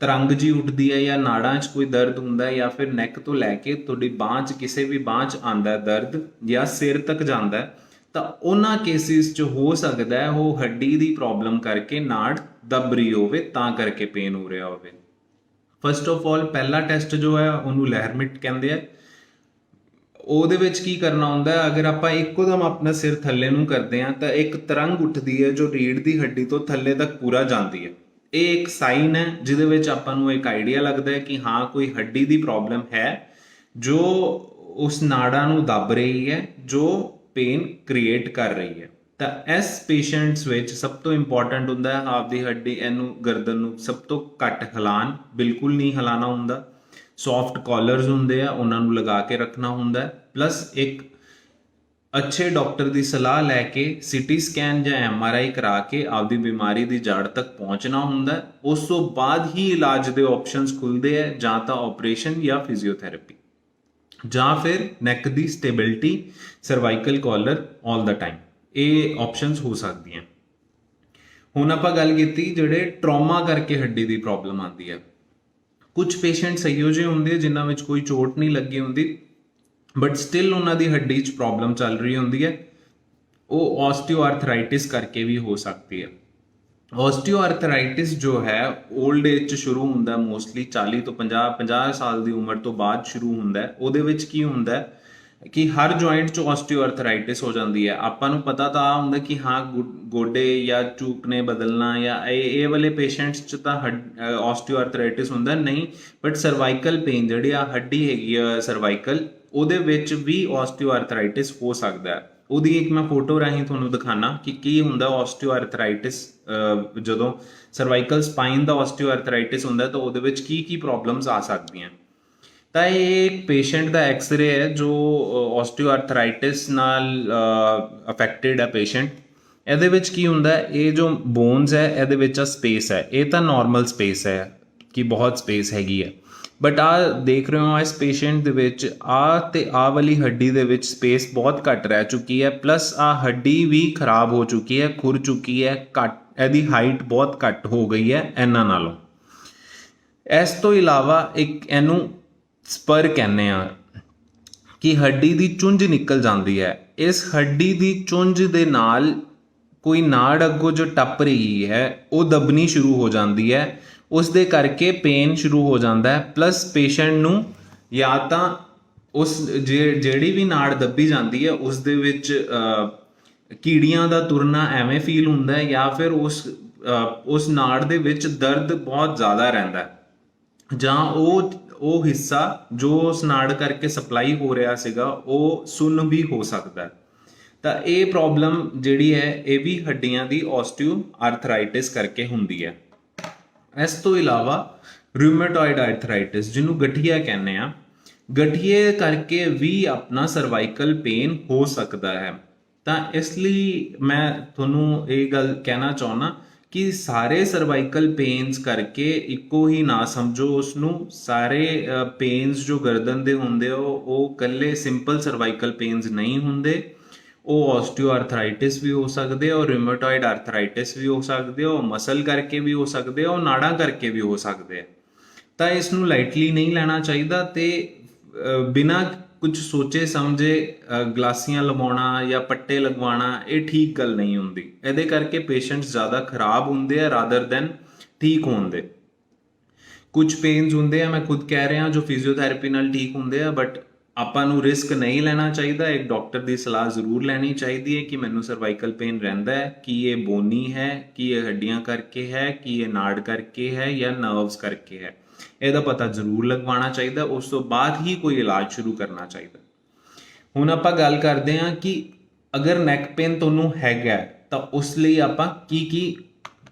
ਤਰੰਗ ਜੀ ਉੱਠਦੀ ਹੈ ਜਾਂ ਨਾੜਾਂ 'ਚ ਕੋਈ ਦਰਦ ਹੁੰਦਾ ਹੈ ਜਾਂ ਫਿਰ ਨੈਕ ਤੋਂ ਲੈ ਕੇ ਤੁਹਾਡੀ ਬਾਂਹ 'ਚ ਕਿਸੇ ਵੀ ਬਾਂਹ 'ਚ ਆਉਂਦਾ ਦਰਦ ਜਾਂ ਸਿਰ ਤੱਕ ਜਾਂਦਾ, ਤਾਂ ਉਹਨਾਂ ਕੇਸਿਸ 'ਚ ਹੋ ਸਕਦਾ ਹੈ ਉਹ ਹੱਡੀ ਦੀ ਪ੍ਰੋਬਲਮ ਕਰਕੇ ਨਾੜ ਦੱਬ ਰਹੀ ਹੋਵੇ, ਤਾਂ ਕਰਕੇ ਪੇਨ ਹੋ ਰਿਹਾ ਹੋਵੇ। ਫਸਟ ਆਫ ਆਲ ਪਹਿਲਾ ਟੈਸਟ ਜੋ ਹੈ ਉਹਨੂੰ ਲੈਰਮਿਟ ਕਹਿੰਦੇ ਆ। ਉਹਦੇ ਵਿੱਚ ਕੀ ਕਰਨਾ ਹੁੰਦਾ ਹੈ, ਅਗਰ ਆਪਾਂ ਇੱਕੋ ਦਮ ਆਪਣਾ ਸਿਰ ਥੱਲੇ ਨੂੰ ਕਰਦੇ ਹਾਂ ਤਾਂ ਇੱਕ ਤਰੰਗ ਉੱਠਦੀ ਹੈ ਜੋ ਰੀੜ੍ਹ ਦੀ ਹੱਡੀ ਤੋਂ ਥੱਲੇ ਤੱਕ ਪੂਰਾ ਜਾਂਦੀ ਹੈ। ਇਹ ਇੱਕ ਸਾਈਨ ਹੈ ਜਿਹਦੇ ਵਿੱਚ ਆਪਾਂ ਨੂੰ ਇੱਕ ਆਈਡੀਆ ਲੱਗਦਾ ਹੈ ਕਿ ਹਾਂ ਕੋਈ ਹੱਡੀ ਦੀ ਪ੍ਰੋਬਲਮ ਹੈ ਜੋ ਉਸ ਨਾੜਾਂ ਨੂੰ ਦੱਬ ਰਹੀ ਹੈ, ਜੋ ਪੇਨ ਕ੍ਰੀਏਟ ਕਰ ਰਹੀ ਹੈ। ਤਾਂ ਇਸ ਪੇਸ਼ੈਂਟਸ ਵਿੱਚ ਸਭ ਤੋਂ ਇੰਪੋਰਟੈਂਟ ਹੁੰਦਾ ਹੈ ਆਪਦੀ ਹੱਡੀ, ਇਹਨੂੰ ਗਰਦਨ ਨੂੰ ਸਭ ਤੋਂ ਘੱਟ ਹਿਲਾਉਣ, ਬਿਲਕੁਲ ਨਹੀਂ ਹਿਲਾਉਣਾ ਹੁੰਦਾ। ਸੌਫਟ ਕਾਲਰਸ ਹੁੰਦੇ ਆ ਉਹਨਾਂ ਨੂੰ ਲਗਾ ਕੇ ਰੱਖਣਾ ਹੁੰਦਾ ਹੈ। ਪਲੱਸ ਇੱਕ ਅੱਛੇ ਡਾਕਟਰ ਦੀ ਸਲਾਹ ਲੈ ਕੇ ਸਿਟੀ ਸਕੈਨ ਜਾਂ MRI ਕਰਾ ਕੇ ਆਪਦੀ ਬਿਮਾਰੀ ਦੀ ਜੜ ਤੱਕ ਪਹੁੰਚਣਾ ਹੁੰਦਾ। ਉਸ ਤੋਂ ਬਾਅਦ ਹੀ ਇਲਾਜ ਦੇ ਆਪਸ਼ਨਸ ਖੁੱਲਦੇ ਆ, ਜਾਂ ਤਾਂ ਆਪਰੇਸ਼ਨ ਜਾਂ ਫਿਜ਼ੀਓਥੈਰੇਪੀ, ਜਾਂ ਫਿਰ ਨੈਕ ਦੀ ਸਟੇਬਿਲਿਟੀ, ਸਰਵਾਈਕਲ ਕਾਲਰ ਆਲ ਦਾ ਟਾਈਮ। ਇਹ ਆਪਸ਼ਨਸ ਹੋ ਸਕਦੀਆਂ। ਹੁਣ ਆਪਾਂ ਗੱਲ ਕੀਤੀ ਜਿਹੜੇ ਟਰੋਮਾ ਕਰਕੇ ਹੱਡੀ ਦੀ ਪ੍ਰੋਬਲਮ ਆਉਂਦੀ ਹੈ। ਕੁਝ ਪੇਸ਼ੈਂਟਸ ਇਹੋ ਜਿਹੇ ਹੁੰਦੇ ਜਿਨ੍ਹਾਂ ਵਿੱਚ ਕੋਈ ਚੋਟ ਨਹੀਂ ਲੱਗੀ ਹੁੰਦੀ ਬਟ ਸਟਿਲ ਉਹਨਾਂ ਦੀ ਹੱਡੀ 'ਚ ਪ੍ਰੋਬਲਮ ਚੱਲ ਰਹੀ ਹੁੰਦੀ ਹੈ। ਉਹ ਆਸਟੀਓਆਰਥਰਾਈਟਿਸ ਕਰਕੇ ਵੀ ਹੋ ਸਕਦੀ ਹੈ। ਆਸਟੀਓਆਰਥਰਾਈਟਿਸ ਜੋ ਹੈ 올ਡ ਏਜ 'ਚ ਸ਼ੁਰੂ ਹੁੰਦਾ, ਮੋਸਟਲੀ 40 ਤੋਂ 50 ਸਾਲ ਦੀ ਉਮਰ ਤੋਂ ਬਾਅਦ ਸ਼ੁਰੂ ਹੁੰਦਾ। ਉਹਦੇ ਵਿੱਚ ਕੀ ਹੁੰਦਾ ਕਿ ਹਰ ਜੁਆਇੰਟ 'ਚ ਆਸਟੀਓਆਰਥਰਾਈਟਿਸ ਹੋ ਜਾਂਦੀ ਹੈ। ਆਪਾਂ ਨੂੰ ਪਤਾ ਤਾਂ ਹੁੰਦਾ ਕਿ ਹਾਂ ਗੋਡੇ ਜਾਂ ਝੁਕਣੇ ਬਦਲਣਾ ਜਾਂ ਇਹ ਵਾਲੇ ਪੇਸ਼ੈਂਟਸ 'ਚ ਤਾਂ ਆਸਟੀਓਆਰਥਰਾਈਟਿਸ ਹੁੰਦਾ ਨਹੀਂ, ਬਟ ਸਰਵਾਈਕਲ ਪੇਨ ਜਿਹੜੀ ਆ ਹੱਡੀ ਹੈਗੀ ਆ ਸਰਵਾਈਕਲ, ਉਹਦੇ ਵਿੱਚ ਵੀ ਆਸਟੀਓਆਰਥਰਾਈਟਿਸ ਹੋ ਸਕਦਾ ਹੈ। ਉਹਦੀ ਇੱਕ ਮੈਂ ਫੋਟੋ ਰਾਹੀਂ ਤੁਹਾਨੂੰ ਦਿਖਾਣਾ ਕਿ ਕੀ ਹੁੰਦਾ ਆਸਟੀਓਆਰਥਰਾਈਟਿਸ। ਜਦੋਂ ਸਰਵਾਈਕਲ ਸਪਾਈਨ ਦਾ ਆਸਟੀਓਆਰਥਰਾਈਟਿਸ ਹੁੰਦਾ ਤਾਂ ਉਹਦੇ ਵਿੱਚ ਕੀ ਕੀ ਪ੍ਰੋਬਲਮਸ ਆ ਸਕਦੀਆਂ। ਤਾਂ ਇਹ ਇੱਕ ਪੇਸ਼ੈਂਟ ਦਾ ਐਕਸਰੇ ਹੈ ਜੋ ਆਸਟੀਓਆਰਥਰਾਈਟਿਸ ਨਾਲ ਅਫੈਕਟਡ ਹੈ ਪੇਸ਼ੈਂਟ। ਇਹਦੇ ਵਿੱਚ ਕੀ ਹੁੰਦਾ, ਇਹ ਜੋ ਬੋਨਸ ਹੈ ਇਹਦੇ ਵਿੱਚ ਆ ਸਪੇਸ ਹੈ, ਇਹ ਤਾਂ ਨਾਰਮਲ ਸਪੇਸ ਹੈ ਕਿ ਬਹੁਤ ਸਪੇਸ ਹੈਗੀ ਹੈ। ਬਟ ਆ ਦੇਖ ਰਹੇ ਹੋ ਇਸ ਪੇਸ਼ੈਂਟ ਦੇ ਵਿੱਚ ਤੇ ਆਹ ਵਾਲੀ ਹੱਡੀ ਦੇ ਵਿੱਚ ਸਪੇਸ ਬਹੁਤ ਘੱਟ ਰਹਿ ਚੁੱਕੀ ਹੈ। ਪਲੱਸ ਆ ਹੱਡੀ ਵੀ ਖਰਾਬ ਹੋ ਚੁੱਕੀ ਹੈ, ਖੁਰ ਚੁੱਕੀ ਹੈ, ਇਹਦੀ ਹਾਈਟ ਬਹੁਤ ਘੱਟ ਹੋ ਗਈ ਹੈ ਇਹਨਾਂ ਨਾਲੋਂ। ਇਸ ਤੋਂ ਇਲਾਵਾ ਇੱਕ ਇਹਨੂੰ ਸਪਰ ਕਹਿੰਦੇ ਆ ਕਿ ਹੱਡੀ ਦੀ ਚੁੰਝ ਨਿਕਲ ਜਾਂਦੀ ਹੈ। ਇਸ ਹੱਡੀ ਦੀ ਚੁੰਝ ਦੇ ਨਾਲ ਕੋਈ ਨਾੜ ਅੱਗੋਂ ਜੋ ਟੱਪ ਰਹੀ ਹੈ ਉਹ ਦੱਬਣੀ ਸ਼ੁਰੂ ਹੋ ਜਾਂਦੀ ਹੈ, ਉਸ ਦੇ ਕਰਕੇ ਪੇਨ ਸ਼ੁਰੂ ਹੋ ਜਾਂਦਾ ਹੈ। ਪਲੱਸ ਪੇਸ਼ੈਂਟ ਨੂੰ ਜਾਂ ਤਾਂ ਉਸ ਜਿਹੜੀ ਵੀ ਨਾੜ ਦੱਬੀ ਜਾਂਦੀ ਹੈ ਉਸ ਦੇ ਵਿੱਚ ਕੀੜੀਆਂ ਦਾ ਤੁਰਨਾ ਐਵੇਂ ਫੀਲ ਹੁੰਦਾ ਹੈ, ਜਾਂ ਫਿਰ ਉਸ ਨਾੜ ਦੇ ਵਿੱਚ ਦਰਦ ਬਹੁਤ ਜ਼ਿਆਦਾ ਰਹਿੰਦਾ, ਜਾਂ ਉਹ ਹਿੱਸਾ ਜੋ ਉਸ ਨਾੜ ਕਰਕੇ ਸਪਲਾਈ ਹੋ ਰਿਹਾ ਸੀਗਾ ਉਹ ਸੁੰਨ ਵੀ ਹੋ ਸਕਦਾ। ਤਾਂ ਇਹ ਪ੍ਰੋਬਲਮ ਜਿਹੜੀ ਹੈ ਇਹ ਵੀ ਹੱਡੀਆਂ ਦੀ ਆਸਟੀਓਆਰਥਰਾਈਟਿਸ ਕਰਕੇ ਹੁੰਦੀ ਹੈ। ਇਸ ਤੋਂ ਇਲਾਵਾ ਰਿਊਮੇਟੋਇਡ ਆਰਥਰਾਈਟਿਸ, ਜਿਹਨੂੰ ਗਠੀਆ ਕਹਿੰਦੇ ਆ, ਗਠੀਏ ਕਰਕੇ ਵੀ ਆਪਣਾ ਸਰਵਾਈਕਲ ਪੇਨ ਹੋ ਸਕਦਾ ਹੈ। ਤਾਂ ਇਸ ਲਈ ਮੈਂ ਤੁਹਾਨੂੰ ਇਹ ਗੱਲ ਕਹਿਣਾ ਚਾਹੁੰਦਾ ਕਿ ਸਾਰੇ ਸਰਵਾਈਕਲ ਪੇਨਸ ਕਰਕੇ ਇੱਕੋ ਹੀ ਨਾ ਸਮਝੋ ਉਸ ਨੂੰ। ਸਾਰੇ ਪੇਨਸ ਜੋ ਗਰਦਨ ਦੇ ਹੁੰਦੇ ਉਹ ਇਕੱਲੇ ਸਿੰਪਲ ਸਰਵਾਈਕਲ ਪੇਨਸ ਨਹੀਂ ਹੁੰਦੇ, ਉਹ ਆਸਟੀਓਆਰਥਰਾਈਟਿਸ ਵੀ ਹੋ ਸਕਦੇ ਆ, ਉਹ ਰਿਊਮੇਟੋਇਡ ਆਰਥਰਾਈਟਿਸ ਵੀ ਹੋ ਸਕਦੇ ਆ, ਉਹ ਮਸਲ ਕਰਕੇ ਵੀ ਹੋ ਸਕਦੇ ਆ, ਉਹ ਨਾੜਾਂ ਕਰਕੇ ਵੀ ਹੋ ਸਕਦੇ ਆ। ਤਾਂ ਇਸ ਨੂੰ ਲਾਈਟਲੀ ਨਹੀਂ ਲੈਣਾ ਚਾਹੀਦਾ ਤੇ ਬਿਨਾਂ ਕੁਝ ਸੋਚੇ ਸਮਝੇ ਗਲਾਸੀਆਂ ਲਵਾਉਣਾ ਜਾਂ ਪੱਟੇ ਲਗਵਾਉਣਾ ਇਹ ਠੀਕ ਗੱਲ ਨਹੀਂ ਹੁੰਦੀ। ਇਹਦੇ ਕਰਕੇ ਪੇਸ਼ੈਂਟਸ ਜ਼ਿਆਦਾ ਖਰਾਬ ਹੁੰਦੇ ਆ ਰਾਦਰ ਦੈਨ ਠੀਕ ਹੋਣ ਦੇ। ਕੁਝ ਪੇਨਸ ਹੁੰਦੇ ਆ, ਮੈਂ ਖੁਦ ਕਹਿ ਰਿਹਾ, ਜੋ ਫਿਜ਼ੀਓਥੈਰੇਪੀ ਨਾਲ ਠੀਕ ਹੁੰਦੇ ਆ, ਬਟ ਆਪਾਂ ਨੂੰ ਰਿਸਕ ਨਹੀਂ ਲੈਣਾ ਚਾਹੀਦਾ। ਇੱਕ ਡਾਕਟਰ ਦੀ ਸਲਾਹ ਜ਼ਰੂਰ ਲੈਣੀ ਚਾਹੀਦੀ ਹੈ ਕਿ ਮੈਨੂੰ ਸਰਵਾਈਕਲ ਪੇਨ ਰਹਿੰਦਾ ਹੈ, ਕੀ ਇਹ ਬੋਨੀ ਹੈ, ਕੀ ਇਹ ਹੱਡੀਆਂ ਕਰਕੇ ਹੈ, ਕੀ ਇਹ ਨਾੜ ਕਰਕੇ ਹੈ ਜਾਂ ਨਰਵਸ ਕਰਕੇ ਹੈ। ਇਹਦਾ ਪਤਾ ਜ਼ਰੂਰ ਲਗਵਾਉਣਾ ਚਾਹੀਦਾ, ਉਸ ਤੋਂ ਬਾਅਦ ਹੀ ਕੋਈ ਇਲਾਜ ਸ਼ੁਰੂ ਕਰਨਾ ਚਾਹੀਦਾ। ਹੁਣ ਆਪਾਂ ਗੱਲ ਕਰਦੇ ਹਾਂ ਕਿ ਅਗਰ ਨੈਕ ਪੇਨ ਤੁਹਾਨੂੰ ਹੈਗਾ ਤਾਂ ਉਸ ਲਈ ਆਪਾਂ ਕੀ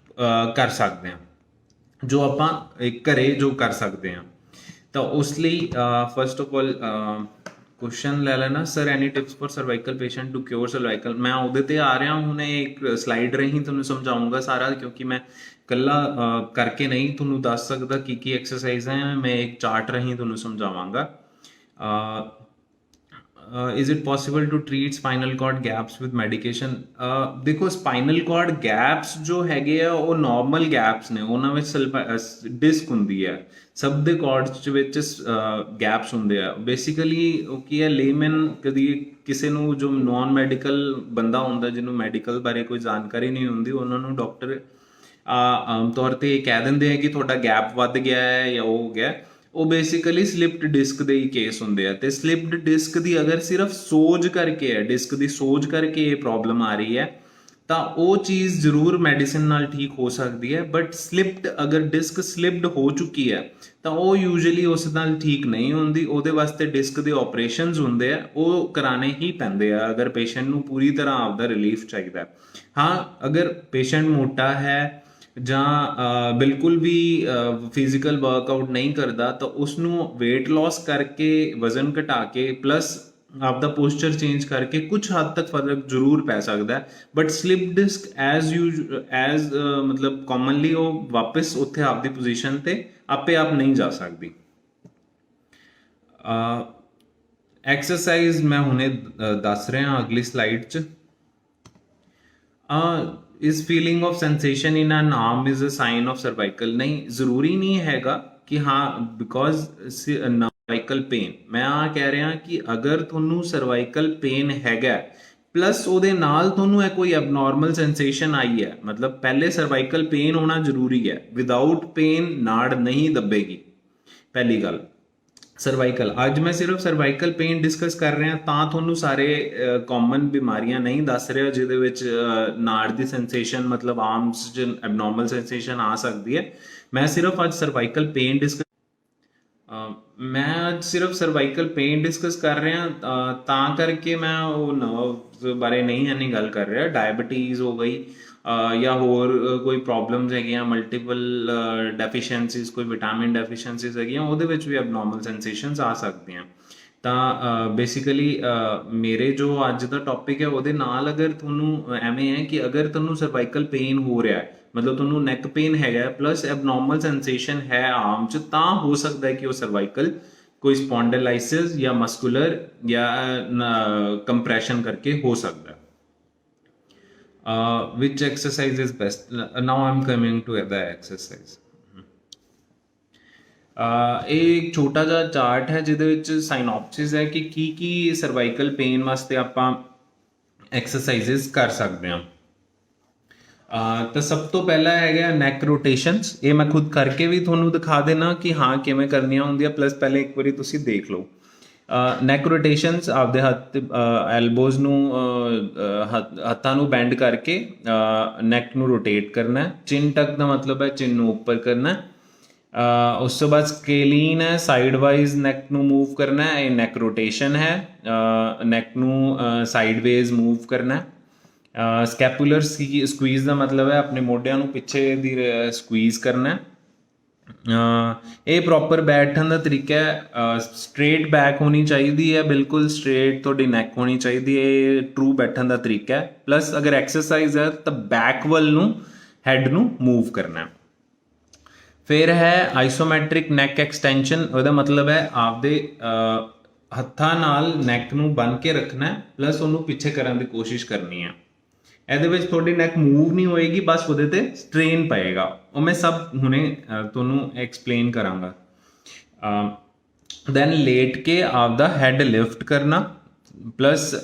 ਕਰ ਸਕਦੇ ਹਾਂ, ਜੋ ਆਪਾਂ ਘਰੇ ਜੋ ਕਰ ਸਕਦੇ ਹਾਂ। ਤਾਂ ਉਸ ਲਈ ਫਸਟ ਆਫ ਆਲ ਕੁਐਸਚਨ ਲੈ ਲੈਣਾ, sir any tips for cervical patient to cure cervical. ਮੈਂ ਉਹਦੇ ਤੇ ਆ ਰਿਹਾ ਹੁਣ, ਇੱਕ ਸਲਾਈਡ ਰਹੀ ਤੁਹਾਨੂੰ ਸਮਝਾਉਂਗਾ ਸਾਰਾ, ਕਿਉਂਕਿ ਮੈਂ ਇਕੱਲਾ ਕਰਕੇ ਨਹੀਂ ਤੁਹਾਨੂੰ ਦੱਸ ਸਕਦਾ ਕੀ ਐਕਸਰਸਾਈਜ਼ ਹੈ। ਮੈਂ ਇੱਕ ਚਾਰਟ ਰਹੀ ਤੁਹਾਨੂੰ ਸਮਝਾਵਾਂਗਾ। is it possible to treat spinal cord gaps with medication? ਦੇਖੋ ਸਪਾਈਨਲ ਕਾਰਡ ਗੈਪਸ ਜੋ ਹੈਗੇ ਆ ਉਹ ਨਾਰਮਲ ਗੈਪਸ ਨੇ, ਉਹਨਾਂ ਵਿੱਚ ਡਿਸਕ ਹੁੰਦੀ ਹੈ। ਸਭ ਦੇ ਕਾਰਡਸ ਵਿੱਚ ਗੈਪਸ ਹੁੰਦੇ ਆ। ਬੇਸਿਕਲੀ ਉਹ ਕੀ ਹੈ, ਲੇਮੈਨ ਕਦੀ ਕਿਸੇ ਨੂੰ ਜੋ ਨੌਨ ਮੈਡੀਕਲ ਬੰਦਾ ਹੁੰਦਾ, ਜਿਹਨੂੰ ਮੈਡੀਕਲ ਬਾਰੇ ਕੋਈ ਜਾਣਕਾਰੀ ਨਹੀਂ ਹੁੰਦੀ, ਉਹਨਾਂ ਨੂੰ ਡਾਕਟਰ ਆਮ ਤੌਰ ਤੇ ਇਹ ਕਹਿ ਦਿੰਦੇ ਆ ਕਿ ਤੁਹਾਡਾ ਗੈਪ ਵੱਧ ਗਿਆ ਹੈ ਜਾਂ ਉਹ ਹੋ ਗਿਆ। ਉਹ ਬੇਸਿਕਲੀ ਸਲਿਪਡ ਡਿਸਕ ਦੇ ਹੀ ਕੇਸ ਹੁੰਦੇ ਆ। ਤੇ ਸਲਿਪਡ ਡਿਸਕ ਦੀ ਅਗਰ ਸਿਰਫ ਸੋਜ ਕਰਕੇ ਹੈ, ਡਿਸਕ ਦੀ ਸੋਜ ਕਰਕੇ ਇਹ ਪ੍ਰੋਬਲਮ ਆ ਰਹੀ ਹੈ, ਤਾਂ ਉਹ ਚੀਜ਼ ਜ਼ਰੂਰ ਮੈਡੀਸਿਨ ਨਾਲ ਠੀਕ ਹੋ ਸਕਦੀ ਹੈ। ਬਟ ਸਲਿਪਡ, ਅਗਰ ਡਿਸਕ ਸਲਿਪਡ ਹੋ ਚੁੱਕੀ ਹੈ ਤਾਂ ਉਹ ਯੂਜੂਅਲੀ ਉਸ ਨਾਲ ਠੀਕ ਨਹੀਂ ਹੁੰਦੀ। ਉਹਦੇ ਵਾਸਤੇ ਡਿਸਕ ਦੇ ਆਪਰੇਸ਼ਨਸ ਹੁੰਦੇ ਆ, ਉਹ ਕਰਾਣੇ ਹੀ ਪੈਂਦੇ ਆ ਅਗਰ ਪੇਸ਼ੈਂਟ ਨੂੰ ਪੂਰੀ ਤਰ੍ਹਾਂ ਆਪਦਾ ਰਿਲੀਫ ਚਾਹੀਦਾ। ਹਾਂ, ਅਗਰ ਪੇਸ਼ੈਂਟ ਮੋਟਾ ਹੈ ਜਾਂ ਬਿਲਕੁਲ ਵੀ ਫਿਜ਼ੀਕਲ ਵਰਕਆਊਟ ਨਹੀਂ ਕਰਦਾ ਤਾਂ ਉਸ ਨੂੰ weight loss ਕਰਕੇ, ਵਜ਼ਨ ਘਟਾ ਕੇ ਪਲੱਸ ਆਪਦਾ ਪੋਸਚਰ ਚੇਂਜ ਕਰਕੇ ਕੁਝ ਹੱਦ ਤੱਕ ਫਰਕ ਜ਼ਰੂਰ ਪੈ ਸਕਦਾ ਹੈ। ਬਟ ਸਲਿਪ ਡਿਸਕ ਐਜ਼ ਮਤਲਬ ਕਾਮਨਲੀ ਉਹ ਵਾਪਸ ਉੱਥੇ ਆਪਦੀ ਪੋਜੀਸ਼ਨ ਤੇ ਆਪੇ ਆਪ ਨਹੀਂ ਜਾ ਸਕਦੀ। ਐਕਸਰਸਾਈਜ਼ ਮੈਂ ਹੁਣੇ ਦੱਸ ਰਿਹਾ ਅਗਲੀ ਸਲਾਈਡ 'ਚ। is feeling of sensation in an arm is a sign of cervical? ਨਹੀਂ, ਜ਼ਰੂਰੀ ਨਹੀਂ ਹੈਗਾ ਕਿ ਹਾਂ ਬਿਕੋਜ਼ ਸਰਵਾਈਕਲ ਪੇਨ, ਮੈਂ ਆ ਕਹਿ ਰਿਹਾ ਕਿ ਅਗਰ ਤੁਹਾਨੂੰ ਸਰਵਾਈਕਲ ਪੇਨ ਹੈਗਾ ਪਲੱਸ ਉਹਦੇ ਨਾਲ ਤੁਹਾਨੂੰ ਇਹ ਕੋਈ ਐਬਨੋਰਮਲ ਸੈਂਸੇਸ਼ਨ ਆਈ ਹੈ, ਮਤਲਬ ਪਹਿਲੇ ਸਰਵਾਈਕਲ ਪੇਨ ਹੋਣਾ ਜ਼ਰੂਰੀ ਹੈ। ਵਿਦਾਊਟ ਪੇਨ ਨਾੜ ਨਹੀਂ ਦੱਬੇਗੀ, ਪਹਿਲੀ ਗੱਲ। ਸਰਵਾਈਕਲ, ਅੱਜ ਮੈਂ ਸਿਰਫ ਸਰਵਾਈਕਲ ਪੇਨ ਡਿਸਕਸ ਕਰ ਰਿਹਾ ਤਾਂ ਤੁਹਾਨੂੰ ਸਾਰੇ ਕਾਮਨ ਬਿਮਾਰੀਆਂ ਨਹੀਂ ਦੱਸ ਰਿਹਾ ਜਿਹਦੇ ਵਿੱਚ ਨਾੜ ਦੀ ਸੈਂਸੇਸ਼ਨ, ਮਤਲਬ ਆਰਮਸ 'ਚ ਐਬਨੋਰਮਲ ਸੈਂਸੇਸ਼ਨ ਆ ਸਕਦੀ ਹੈ। ਮੈਂ ਸਿਰਫ ਅੱਜ ਸਰਵਾਈਕਲ ਪੇਨ ਡਿਸਕਸ ਕਰ ਰਿਹਾ ਤਾਂ ਕਰਕੇ ਮੈਂ ਉਹ ਨਰਵਸ ਬਾਰੇ ਨਹੀਂ ਇੰਨੀ ਗੱਲ ਕਰ ਰਿਹਾ। ਡਾਇਬਟੀਜ਼ ਹੋ ਗਈ ਜਾਂ ਹੋਰ ਕੋਈ ਪ੍ਰੋਬਲਮਸ ਹੈਗੀਆਂ, ਮਲਟੀਪਲ ਡੈਫੀਸ਼ੀਐਂਸੀਜ਼, ਕੋਈ ਵਿਟਾਮਿਨ ਡੈਫੀਸ਼ੀਐਂਸੀਜ਼ ਹੈਗੀਆਂ, ਉਹਦੇ ਵਿੱਚ ਵੀ ਐਬਨੋਰਮਲ ਸੈਂਸੇਸ਼ਨਸ ਆ ਸਕਦੀਆਂ। ਤਾਂ ਬੇਸਿਕਲੀ ਮੇਰੇ ਜੋ ਅੱਜ ਦਾ ਟੌਪਿਕ ਹੈ ਉਹਦੇ ਨਾਲ ਅਗਰ ਤੁਹਾਨੂੰ ਐਵੇਂ ਹੈ ਕਿ ਅਗਰ ਤੁਹਾਨੂੰ ਸਰਵਾਈਕਲ ਪੇਨ ਹੋ ਰਿਹਾ ਹੈ, ਮਤਲਬ ਤੁਹਾਨੂੰ ਨੈਕ ਪੇਨ ਹੈਗਾ ਪਲੱਸ ਐਬਨੋਰਮਲ ਸੈਂਸੇਸ਼ਨ ਹੈ ਆਰਮ 'ਚ, ਤਾਂ ਹੋ ਸਕਦਾ ਹੈ ਕਿ ਉਹ ਸਰਵਾਈਕਲ ਕੋਈ ਸਪੌਂਡਲਾਈਸਿਸ ਜਾਂ ਮਸਕੂਲਰ ਜਾਂ ਕੰਪਰੈਸ਼ਨ ਕਰਕੇ ਹੋ ਸਕਦਾ। which exercise is best? Now I'm coming to the exercise. ਇਹ ਇੱਕ ਛੋਟਾ ਜਿਹਾ ਚਾਰਟ ਹੈ ਜਿਹਦੇ ਵਿੱਚ ਸਾਈਨੋਪਸਿਸ ਹੈ ਕਿ ਕੀ ਸਰਵਾਈਕਲ ਪੇਨ ਵਾਸਤੇ ਆਪਾਂ ਐਕਸਰਸਾਈਜ਼ਸ ਕਰ ਸਕਦੇ ਹਾਂ। ਤਾਂ ਸਭ ਤੋਂ ਪਹਿਲਾ ਹੈਗਾ ਨੈਕ ਰੋਟੇਸ਼ਨਸ। ਇਹ ਮੈਂ ਖੁਦ ਕਰਕੇ ਵੀ ਤੁਹਾਨੂੰ ਦਿਖਾ ਦੇਣਾ ਕਿ ਹਾਂ ਕਿਵੇਂ ਕਰਨੀਆਂ ਹੁੰਦੀਆਂ, ਪਲੱਸ ਪਹਿਲੇ ਇੱਕ ਵਾਰੀ ਤੁਸੀਂ ਦੇਖ ਲਓ। ਨੈਕ ਰੋਟੇਸ਼ਨਸ, ਆਪਦੇ ਹੱਥ ਐਲਬੋਜ਼ ਨੂੰ ਹੱਥਾਂ ਨੂੰ ਬੈਂਡ ਕਰਕੇ ਨੈਕ ਨੂੰ ਰੋਟੇਟ ਕਰਨਾ। ਚਿਨ ਟਕ ਦਾ ਮਤਲਬ ਹੈ ਚਿਨ ਨੂੰ ਉੱਪਰ ਕਰਨਾ। ਉਸ ਤੋਂ ਬਾਅਦ ਸਕੇਲੀਨ ਹੈ, ਸਾਈਡ ਵਾਈਜ਼ ਨੈਕ ਨੂੰ ਮੂਵ ਕਰਨਾ, ਇਹ ਨੈਕ ਰੋਟੇਸ਼ਨ ਹੈ। ਨੈਕ ਨੂੰ ਸਾਈਡਵੇਜ਼ ਮੂਵ ਕਰਨਾ। ਸਕੈਪੂਲਰ ਸਕਵੀਜ਼ ਦਾ ਮਤਲਬ ਹੈ ਆਪਣੇ ਮੋਢਿਆਂ ਨੂੰ ਪਿੱਛੇ ਦੀ ਸਕਵੀਜ਼ ਕਰਨਾ। ਇਹ ਪ੍ਰੋਪਰ ਬੈਠਣ ਦਾ ਤਰੀਕਾ ਹੈ। ਸਟ੍ਰੇਟ ਬੈਕ ਹੋਣੀ ਚਾਹੀਦੀ ਹੈ, ਬਿਲਕੁਲ ਸਟ੍ਰੇਟ ਤੁਹਾਡੀ ਨੈਕ ਹੋਣੀ ਚਾਹੀਦੀ ਹੈ। ਇਹ ਟਰੂ ਬੈਠਣ ਦਾ ਤਰੀਕਾ ਹੈ। ਪਲੱਸ ਅਗਰ ਐਕਸਰਸਾਈਜ਼ ਹੈ ਤਾਂ ਬੈਕ ਵੱਲ ਨੂੰ ਹੈਡ ਨੂੰ ਮੂਵ ਕਰਨਾ। ਫਿਰ ਹੈ ਆਈਸੋਮੈਟ੍ਰਿਕ ਨੈਕ ਐਕਸਟੈਂਸ਼ਨ। ਉਹਦਾ ਮਤਲਬ ਹੈ ਆਪਦੇ ਹੱਥਾਂ ਨਾਲ ਨੈਕ ਨੂੰ ਬੰਨ ਕੇ ਰੱਖਣਾ ਹੈ ਪਲੱਸ ਉਹਨੂੰ ਪਿੱਛੇ ਕਰਨ ਦੀ ਕੋਸ਼ਿਸ਼ ਕਰਨੀ ਹੈ। ਇਹਦੇ ਵਿੱਚ ਤੁਹਾਡੀ ਨੈਕ ਮੂਵ ਨਹੀਂ ਹੋਏਗੀ, ਬਸ ਉਹਦੇ ਤੇ ਸਟ੍ਰੇਨ ਪਏਗਾ। ਉਹ ਮੈਂ ਸਭ ਹੁਣੇ ਤੁਹਾਨੂੰ ਐਕਸਪਲੇਨ ਕਰਾਂਗਾ। ਦੈਨ ਲੇਟ ਕੇ ਆਪਦਾ ਹੈਡ ਲਿਫਟ ਕਰਨਾ ਪਲੱਸ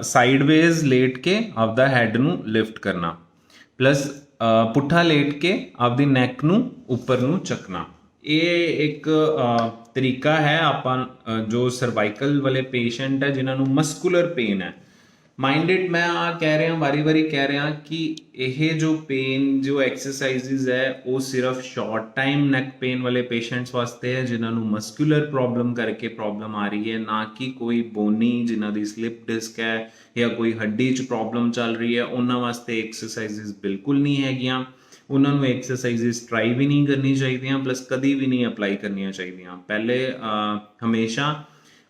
ਸਾਈਡਵੇਜ਼ ਲੇਟ ਕੇ ਆਪਦਾ ਹੈਡ ਨੂੰ ਲਿਫਟ ਕਰਨਾ ਪਲੱਸ ਪੁੱਠਾ ਲੇਟ ਕੇ ਆਪਦੀ ਨੈਕ ਨੂੰ ਉੱਪਰ ਨੂੰ ਚੱਕਣਾ। ਇਹ ਇੱਕ ਤਰੀਕਾ ਹੈ ਆਪਾਂ ਜੋ ਸਰਵਾਈਕਲ ਵਾਲੇ ਪੇਸ਼ੈਂਟ ਹੈ ਜਿਨ੍ਹਾਂ ਨੂੰ ਮਸਕੂਲਰ ਪੇਨ ਹੈ। ਮਾਈਂਡਡ ਮੈਂ ਆ ਕਹਿ ਰਿਹਾ ਵਾਰੀ ਕਹਿ ਰਿਹਾ ਕਿ ਇਹ ਜੋ ਪੇਨ ਜੋ ਐਕਸਰਸਾਈਜ਼ਸ ਹੈ ਉਹ ਸਿਰਫ ਸ਼ਾਰਟ ਟਾਈਮ ਨੈਕ ਪੇਨ ਵਾਲੇ ਪੇਸ਼ੈਂਟਸ ਵਾਸਤੇ ਹੈ ਜਿਨ੍ਹਾਂ ਨੂੰ ਮਸਕੂਲਰ ਪ੍ਰੋਬਲਮ ਕਰਕੇ ਪ੍ਰੋਬਲਮ ਆ ਰਹੀ ਹੈ, ਨਾ ਕਿ ਕੋਈ ਬੋਨੀ ਜਿਨ੍ਹਾਂ ਦੀ ਸਲਿਪ ਡਿਸਕ ਹੈ ਜਾਂ ਕੋਈ ਹੱਡੀ 'ਚ ਪ੍ਰੋਬਲਮ ਚੱਲ ਰਹੀ ਹੈ ਉਹਨਾਂ ਵਾਸਤੇ ਐਕਸਰਸਾਈਜ਼ਸ ਬਿਲਕੁਲ ਨਹੀਂ ਹੈਗੀਆਂ। ਉਹਨਾਂ ਨੂੰ ਐਕਸਰਸਾਈਜ਼ਸ ਟਰਾਈ ਵੀ ਨਹੀਂ ਕਰਨੀ ਚਾਹੀਦੀਆਂ ਪਲੱਸ ਕਦੀ ਵੀ ਨਹੀਂ ਅਪਲਾਈ ਕਰਨੀਆਂ ਚਾਹੀਦੀਆਂ। ਪਹਿਲੇ ਹਮੇਸ਼ਾ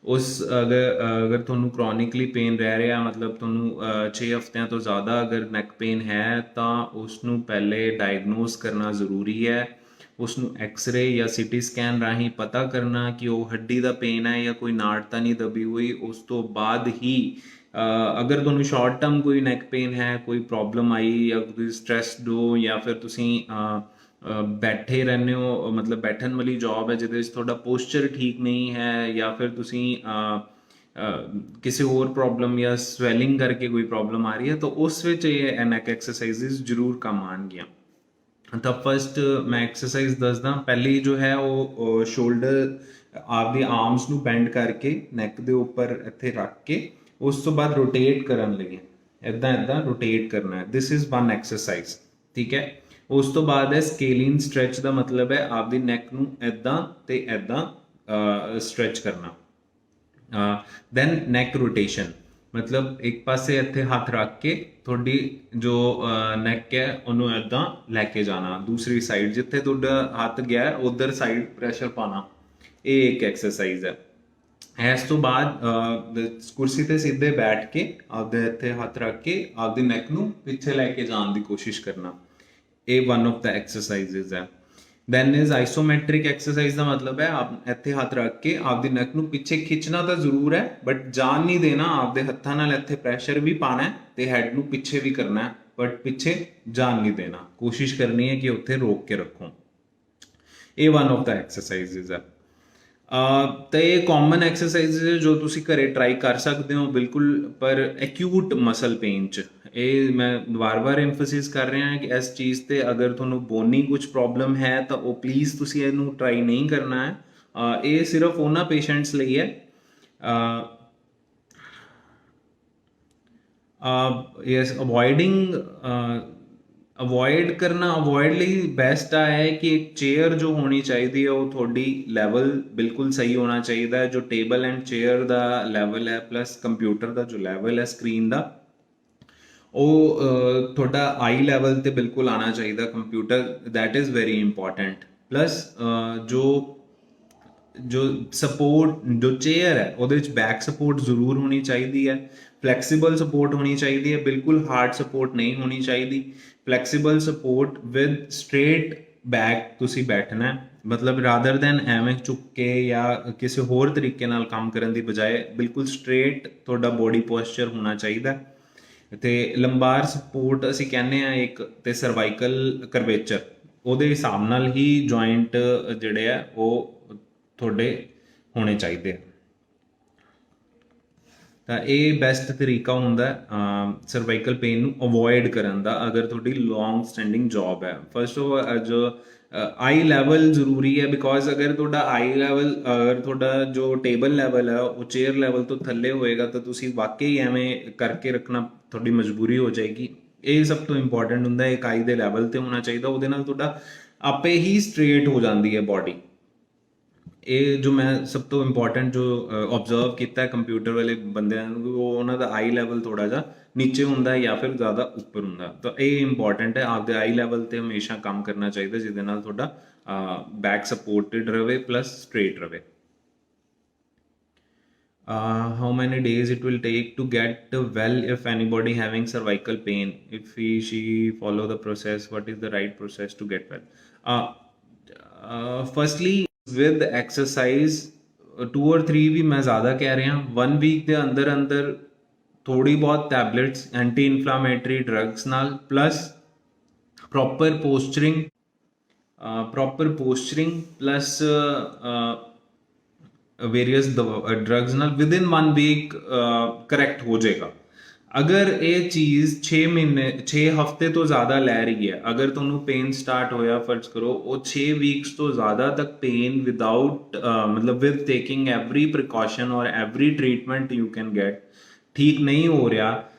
ਉਸ ਅਗਰ ਤੁਹਾਨੂੰ ਕ੍ਰੋਨਿਕਲੀ ਪੇਨ ਰਹਿ ਰਿਹਾ, ਮਤਲਬ ਤੁਹਾਨੂੰ 6 ਹਫ਼ਤਿਆਂ ਤੋਂ ਜ਼ਿਆਦਾ ਅਗਰ ਨੈਕ ਪੇਨ ਹੈ ਤਾਂ ਉਸ ਨੂੰ ਪਹਿਲੇ ਡਾਇਗਨੋਸ ਕਰਨਾ ਜ਼ਰੂਰੀ ਹੈ। ਉਸ ਨੂੰ ਐਕਸ-ਰੇ ਜਾਂ ਸੀਟੀ ਸਕੈਨ ਰਾਹੀਂ ਪਤਾ ਕਰਨਾ ਕਿ ਉਹ ਹੱਡੀ ਦਾ ਪੇਨ ਹੈ ਜਾਂ ਕੋਈ ਨਾੜ ਤਾਂ ਨਹੀਂ ਦਬੀ ਹੋਈ। ਉਸ ਤੋਂ ਬਾਅਦ ਹੀ ਅਗਰ ਤੁਹਾਨੂੰ ਸ਼ਾਰਟ ਟਰਮ ਕੋਈ ਨੈਕ ਪੇਨ ਹੈ, ਕੋਈ ਪ੍ਰੋਬਲਮ ਆਈ ਜਾਂ ਤੁਸੀਂ ਸਟ੍ਰੈਸਡ ਹੋ ਜਾਂ ਫਿਰ ਤੁਸੀਂ ਬੈਠੇ ਰਹਿੰਦੇ ਹੋ, ਮਤਲਬ ਬੈਠਣ ਵਾਲੀ ਜੌਬ ਹੈ ਜਿਹਦੇ ਵਿੱਚ ਤੁਹਾਡਾ ਪੋਸਚਰ ਠੀਕ ਨਹੀਂ ਹੈ ਜਾਂ ਫਿਰ ਤੁਸੀਂ ਕਿਸੇ ਹੋਰ ਪ੍ਰੋਬਲਮ ਜਾਂ ਸਵੈਲਿੰਗ ਕਰਕੇ ਕੋਈ ਪ੍ਰੋਬਲਮ ਆ ਰਹੀ ਹੈ ਤਾਂ ਉਸ ਵਿੱਚ ਇਹ ਨੈਕ ਐਕਸਰਸਾਈਜ਼ਸ ਜ਼ਰੂਰ ਕੰਮ ਆਉਣਗੀਆਂ। ਤਾਂ ਫਸਟ ਮੈਂ ਐਕਸਰਸਾਈਜ਼ ਦੱਸਦਾ। ਪਹਿਲੀ ਜੋ ਹੈ ਉਹ ਸ਼ੋਲਡਰ ਆਪਦੀ ਆਰਮਸ ਨੂੰ ਬੈਂਡ ਕਰਕੇ ਨੈਕ ਦੇ ਉੱਪਰ ਇੱਥੇ ਰੱਖ ਕੇ ਉਸ ਤੋਂ ਬਾਅਦ ਰੋਟੇਟ ਕਰਨ ਲਈ ਇੱਦਾਂ ਰੋਟੇਟ ਕਰਨਾ ਹੈ। ਦਿਸ ਇਜ਼ ਵਨ ਐਕਸਰਸਾਈਜ਼, ਠੀਕ ਹੈ। ਉਸ ਤੋਂ ਬਾਅਦ ਹੈ ਸਕੇਲਿੰਗ ਸਟ੍ਰੈਚ ਦਾ ਮਤਲਬ ਹੈ ਆਪਦੀ ਨੈਕ ਨੂੰ ਇੱਦਾਂ ਤੇ ਇੱਦਾਂ ਸਟ੍ਰੈਚ ਕਰਨਾ। ਦੈਨ ਨੈਕ ਰੋਟੇਸ਼ਨ ਮਤਲਬ ਇੱਕ ਪਾਸੇ ਇੱਥੇ ਹੱਥ ਰੱਖ ਕੇ ਤੁਹਾਡੀ ਜੋ ਨੈਕ ਹੈ ਉਹਨੂੰ ਇੱਦਾਂ ਲੈ ਕੇ ਜਾਣਾ, ਦੂਸਰੀ ਸਾਈਡ ਜਿੱਥੇ ਤੁਹਾਡਾ ਹੱਥ ਗਿਆ ਉਧਰ ਸਾਈਡ ਪ੍ਰੈਸ਼ਰ ਪਾਣਾ। ਇਹ ਇੱਕ ਐਕਸਰਸਾਈਜ਼ ਹੈ। ਇਸ ਤੋਂ ਬਾਅਦ ਕੁਰਸੀ ਤੇ ਸਿੱਧੇ ਬੈਠ ਕੇ ਆਪਦੇ ਇੱਥੇ ਹੱਥ ਰੱਖ ਕੇ ਆਪਦੀ ਨੈਕ ਨੂੰ ਪਿੱਛੇ ਲੈ ਕੇ ਜਾਣ ਦੀ ਕੋਸ਼ਿਸ਼ ਕਰਨਾ। ਇਹ ਵਨ ਆਫ ਦਾ ਐਕਸਰਸਾਈਜ਼ਸ ਹੈ। ਦੈਨ ਇਜ਼ ਆਈਸੋਮੈਟ੍ਰਿਕ ਐਕਸਰਸਾਈਜ਼ ਦਾ ਮਤਲਬ ਹੈ ਆਪ ਇੱਥੇ ਹੱਥ ਰੱਖ ਕੇ ਆਪਦੀ ਨੈਕ ਨੂੰ ਪਿੱਛੇ ਖਿੱਚਣਾ ਤਾਂ ਜ਼ਰੂਰ ਹੈ ਬਟ ਜਾਣ ਨਹੀਂ ਦੇਣਾ। ਆਪਦੇ ਹੱਥਾਂ ਨਾਲ ਇੱਥੇ ਪ੍ਰੈਸ਼ਰ ਵੀ ਪਾਣਾ ਹੈ ਤੇ ਹੈਡ ਨੂੰ ਪਿੱਛੇ ਵੀ ਕਰਨਾ ਹੈ ਬਟ ਪਿੱਛੇ ਜਾਣ ਨਹੀਂ ਦੇਣਾ। ਕੋਸ਼ਿਸ਼ ਕਰਨੀ ਹੈ ਕਿ ਉੱਥੇ ਰੋਕ ਕੇ ਰੱਖੋ। ਇਹ ਵਨ ਆਫ ਦਾ ਐਕਸਰਸਾਈਜ਼ਸ ਹੈ। ਤੇ ਇਹ ਕਾਮਨ ਐਕਸਰਸਾਈਜ਼ਸ ਜੋ ਤੁਸੀਂ ਘਰੇ ਟਰਾਈ ਕਰ ਸਕਦੇ ਹੋ ਬਿਲਕੁਲ, ਪਰ ਐਕਿਊਟ ਮਸਲ ਪੇਨ 'ਚ ਇਹ ਮੈਂ ਵਾਰ-ਵਾਰ ਐਮਫਸਿਸ ਕਰ ਰਿਹਾ ਹਾਂ ਕਿ ਇਸ ਚੀਜ਼ ਤੇ ਅਗਰ ਤੁਹਾਨੂੰ ਬੋਨੀ ਕੁਝ ਪ੍ਰੋਬਲਮ ਹੈ ਤਾਂ ਉਹ ਪਲੀਜ਼ ਤੁਸੀਂ ਇਹਨੂੰ ਟਰਾਈ ਨਹੀਂ ਕਰਨਾ ਹੈ। ਇਹ ਸਿਰਫ ਉਹਨਾਂ ਪੇਸ਼ੈਂਟਸ ਲਈ ਹੈ। ਯੈਸ, ਅਵੋਇਡ ਲਈ ਬੈਸਟ ਆ ਹੈ ਕਿ ਇੱਕ ਚੇਅਰ ਜੋ ਹੋਣੀ ਚਾਹੀਦੀ ਹੈ ਉਹ ਤੁਹਾਡੀ ਲੈਵਲ ਬਿਲਕੁਲ ਸਹੀ ਹੋਣਾ ਚਾਹੀਦਾ ਹੈ। ਜੋ table and chair the level ਹੈ ਪਲੱਸ ਕੰਪਿਊਟਰ ਦਾ ਜੋ ਲੈਵਲ ਹੈ ਸਕਰੀਨ ਦਾ, ਉਹ ਤੁਹਾਡਾ ਆਈ ਲੈਵਲ ਤੇ ਬਿਲਕੁਲ ਆਉਣਾ ਚਾਹੀਦਾ computer. That is very important. Plus ਜੋ ਸਪੋਰਟ ਜੋ ਚੇਅਰ ਹੈ ਉਹਦੇ ਵਿੱਚ ਬੈਕ ਸਪੋਰਟ ਜ਼ਰੂਰ ਹੋਣੀ ਚਾਹੀਦੀ ਹੈ, ਫਲੈਕਸੀਬਲ ਸਪੋਰਟ ਹੋਣੀ ਚਾਹੀਦੀ ਹੈ, ਬਿਲਕੁਲ ਹਾਰਡ ਸਪੋਰਟ ਨਹੀਂ ਹੋਣੀ ਚਾਹੀਦੀ। Flexible support with straight back ਤੁਸੀਂ ਬੈਠਣਾ, ਮਤਲਬ ਰਾਦਰ ਦੈਨ ਐਵੇਂ ਝੁੱਕ ਕੇ ਜਾਂ ਕਿਸੇ ਹੋਰ ਤਰੀਕੇ ਨਾਲ ਕੰਮ ਕਰਨ ਦੀ ਬਜਾਏ ਬਿਲਕੁਲ ਸਟ੍ਰੇਟ ਤੁਹਾਡਾ ਬੋਡੀ ਪੋਸਚਰ ਹੋਣਾ ਚਾਹੀਦਾ। ਤੇ ਲੰਬਾਰ ਸਪੋਰਟ ਅਸੀਂ ਕਹਿੰਦੇ ਆ ਇੱਕ, ਤੇ ਸਰਵਾਈਕਲ ਕਰਵੇਚਰ ਉਹਦੇ ਹਿਸਾਬ ਨਾਲ ਹੀ ਜੁਆਇੰਟ ਜਿਹੜੇ ਆ ਉਹ ਤੁਹਾਡੇ ਹੋਣੇ ਚਾਹੀਦੇ ਆ। ਤਾਂ ਇਹ ਬੈਸਟ ਤਰੀਕਾ ਹੁੰਦਾ ਸਰਵਾਈਕਲ ਪੇਨ ਨੂੰ ਅਵੋਇਡ ਕਰਨ ਦਾ ਅਗਰ ਤੁਹਾਡੀ ਲੌਂਗ ਸਟੈਂਡਿੰਗ ਜੌਬ ਹੈ। ਫਸਟ ਆਫ ਜੋ ਆਈ ਲੈਵਲ ਜ਼ਰੂਰੀ ਹੈ ਬਿਕੋਜ਼ ਅਗਰ ਤੁਹਾਡਾ ਆਈ ਲੈਵਲ, ਅਗਰ ਤੁਹਾਡਾ ਜੋ ਟੇਬਲ ਲੈਵਲ ਹੈ ਉਹ ਚੇਅਰ ਲੈਵਲ ਤੋਂ ਥੱਲੇ ਹੋਏਗਾ ਤਾਂ ਤੁਸੀਂ ਵਾਕਈ ਐਵੇਂ ਕਰਕੇ ਰੱਖਣਾ ਤੁਹਾਡੀ ਮਜਬੂਰੀ ਹੋ ਜਾਏਗੀ। ਇਹ ਸਭ ਤੋਂ ਇੰਪੋਰਟੈਂਟ ਹੁੰਦਾ ਹੈ, ਇੱਕ ਆਈ ਦੇ ਲੈਵਲ ਤੇ ਹੋਣਾ ਚਾਹੀਦਾ। ਉਹਦੇ ਨਾਲ ਤੁਹਾਡਾ ਆਪੇ ਹੀ ਸਟ੍ਰੇਟ ਹੋ ਜਾਂਦੀ ਹੈ ਬੋਡੀ। ਇਹ ਜੋ ਮੈਂ ਸਭ ਤੋਂ ਇੰਪੋਰਟੈਂਟ ਜੋ ਆਬਜ਼ਰਵ ਕੀਤਾ ਕੰਪਿਊਟਰ ਵਾਲੇ ਬੰਦਿਆਂ ਨੂੰ, ਉਹ ਉਹਨਾਂ ਦਾ ਆਈ ਲੈਵਲ ਥੋੜਾ ਜਿਹਾ ਨੀਚੇ ਹੁੰਦਾ ਜਾਂ ਫਿਰ ਜ਼ਿਆਦਾ ਉੱਪਰ ਹੁੰਦਾ। ਤਾਂ ਇਹ ਇੰਪੋਰਟੈਂਟ ਹੈ, ਆਪਦੇ ਆਈ ਲੈਵਲ ਤੇ ਹਮੇਸ਼ਾ ਕੰਮ ਕਰਨਾ ਚਾਹੀਦਾ ਜਿਹਦੇ ਨਾਲ ਤੁਹਾਡਾ ਬੈਕ ਸਪੋਰਟਡ ਰਵੇ ਪਲੱਸ ਸਟ੍ਰੇਟ ਰਵੇ। How many days it will take to get well if anybody having cervical pain? If she follow the process, what is the right process to get well? Firstly, with exercise, 2 और 3 ਵੀ ਮੈਂ ਜ਼ਿਆਦਾ ਕਹਿ ਰਿਹਾ, 1 ਵੀਕ ਦੇ ਅੰਦਰ ਅੰਦਰ ਥੋੜੀ ਬਹੁਤ ਟੈਬਲੇਟਸ ਐਂਟੀ ਇਨਫਲਾਮੇਟਰੀ ਡਰੱਗਸ ਨਾਲ plus proper posturing plus various drugs ਨਾਲ ਵਿਦਿਨ 1 ਵੀਕ ਕਰੈਕਟ ਹੋ ਜਾਏਗਾ। ਅਗਰ ਇਹ ਚੀਜ਼ 6 ਹਫ਼ਤੇ ਤੋਂ ਜ਼ਿਆਦਾ ਲੈ ਰਹੀ ਹੈ, ਅਗਰ ਤੁਹਾਨੂੰ ਪੇਨ ਸਟਾਰਟ ਹੋਇਆ ਫਰਜ਼ ਕਰੋ ਉਹ 6 ਵੀਕਸ ਤੋਂ ਜ਼ਿਆਦਾ ਤੱਕ ਪੇਨ ਵਿਦਆਊਟ ਮਤਲਬ ਵਿਦ ਟੇਕਿੰਗ ਐਵਰੀ ਪ੍ਰੀਕਾਸ਼ਨ ਔਰ every treatment you can get ਠੀਕ ਨਹੀਂ ਹੋ ਰਿਹਾ,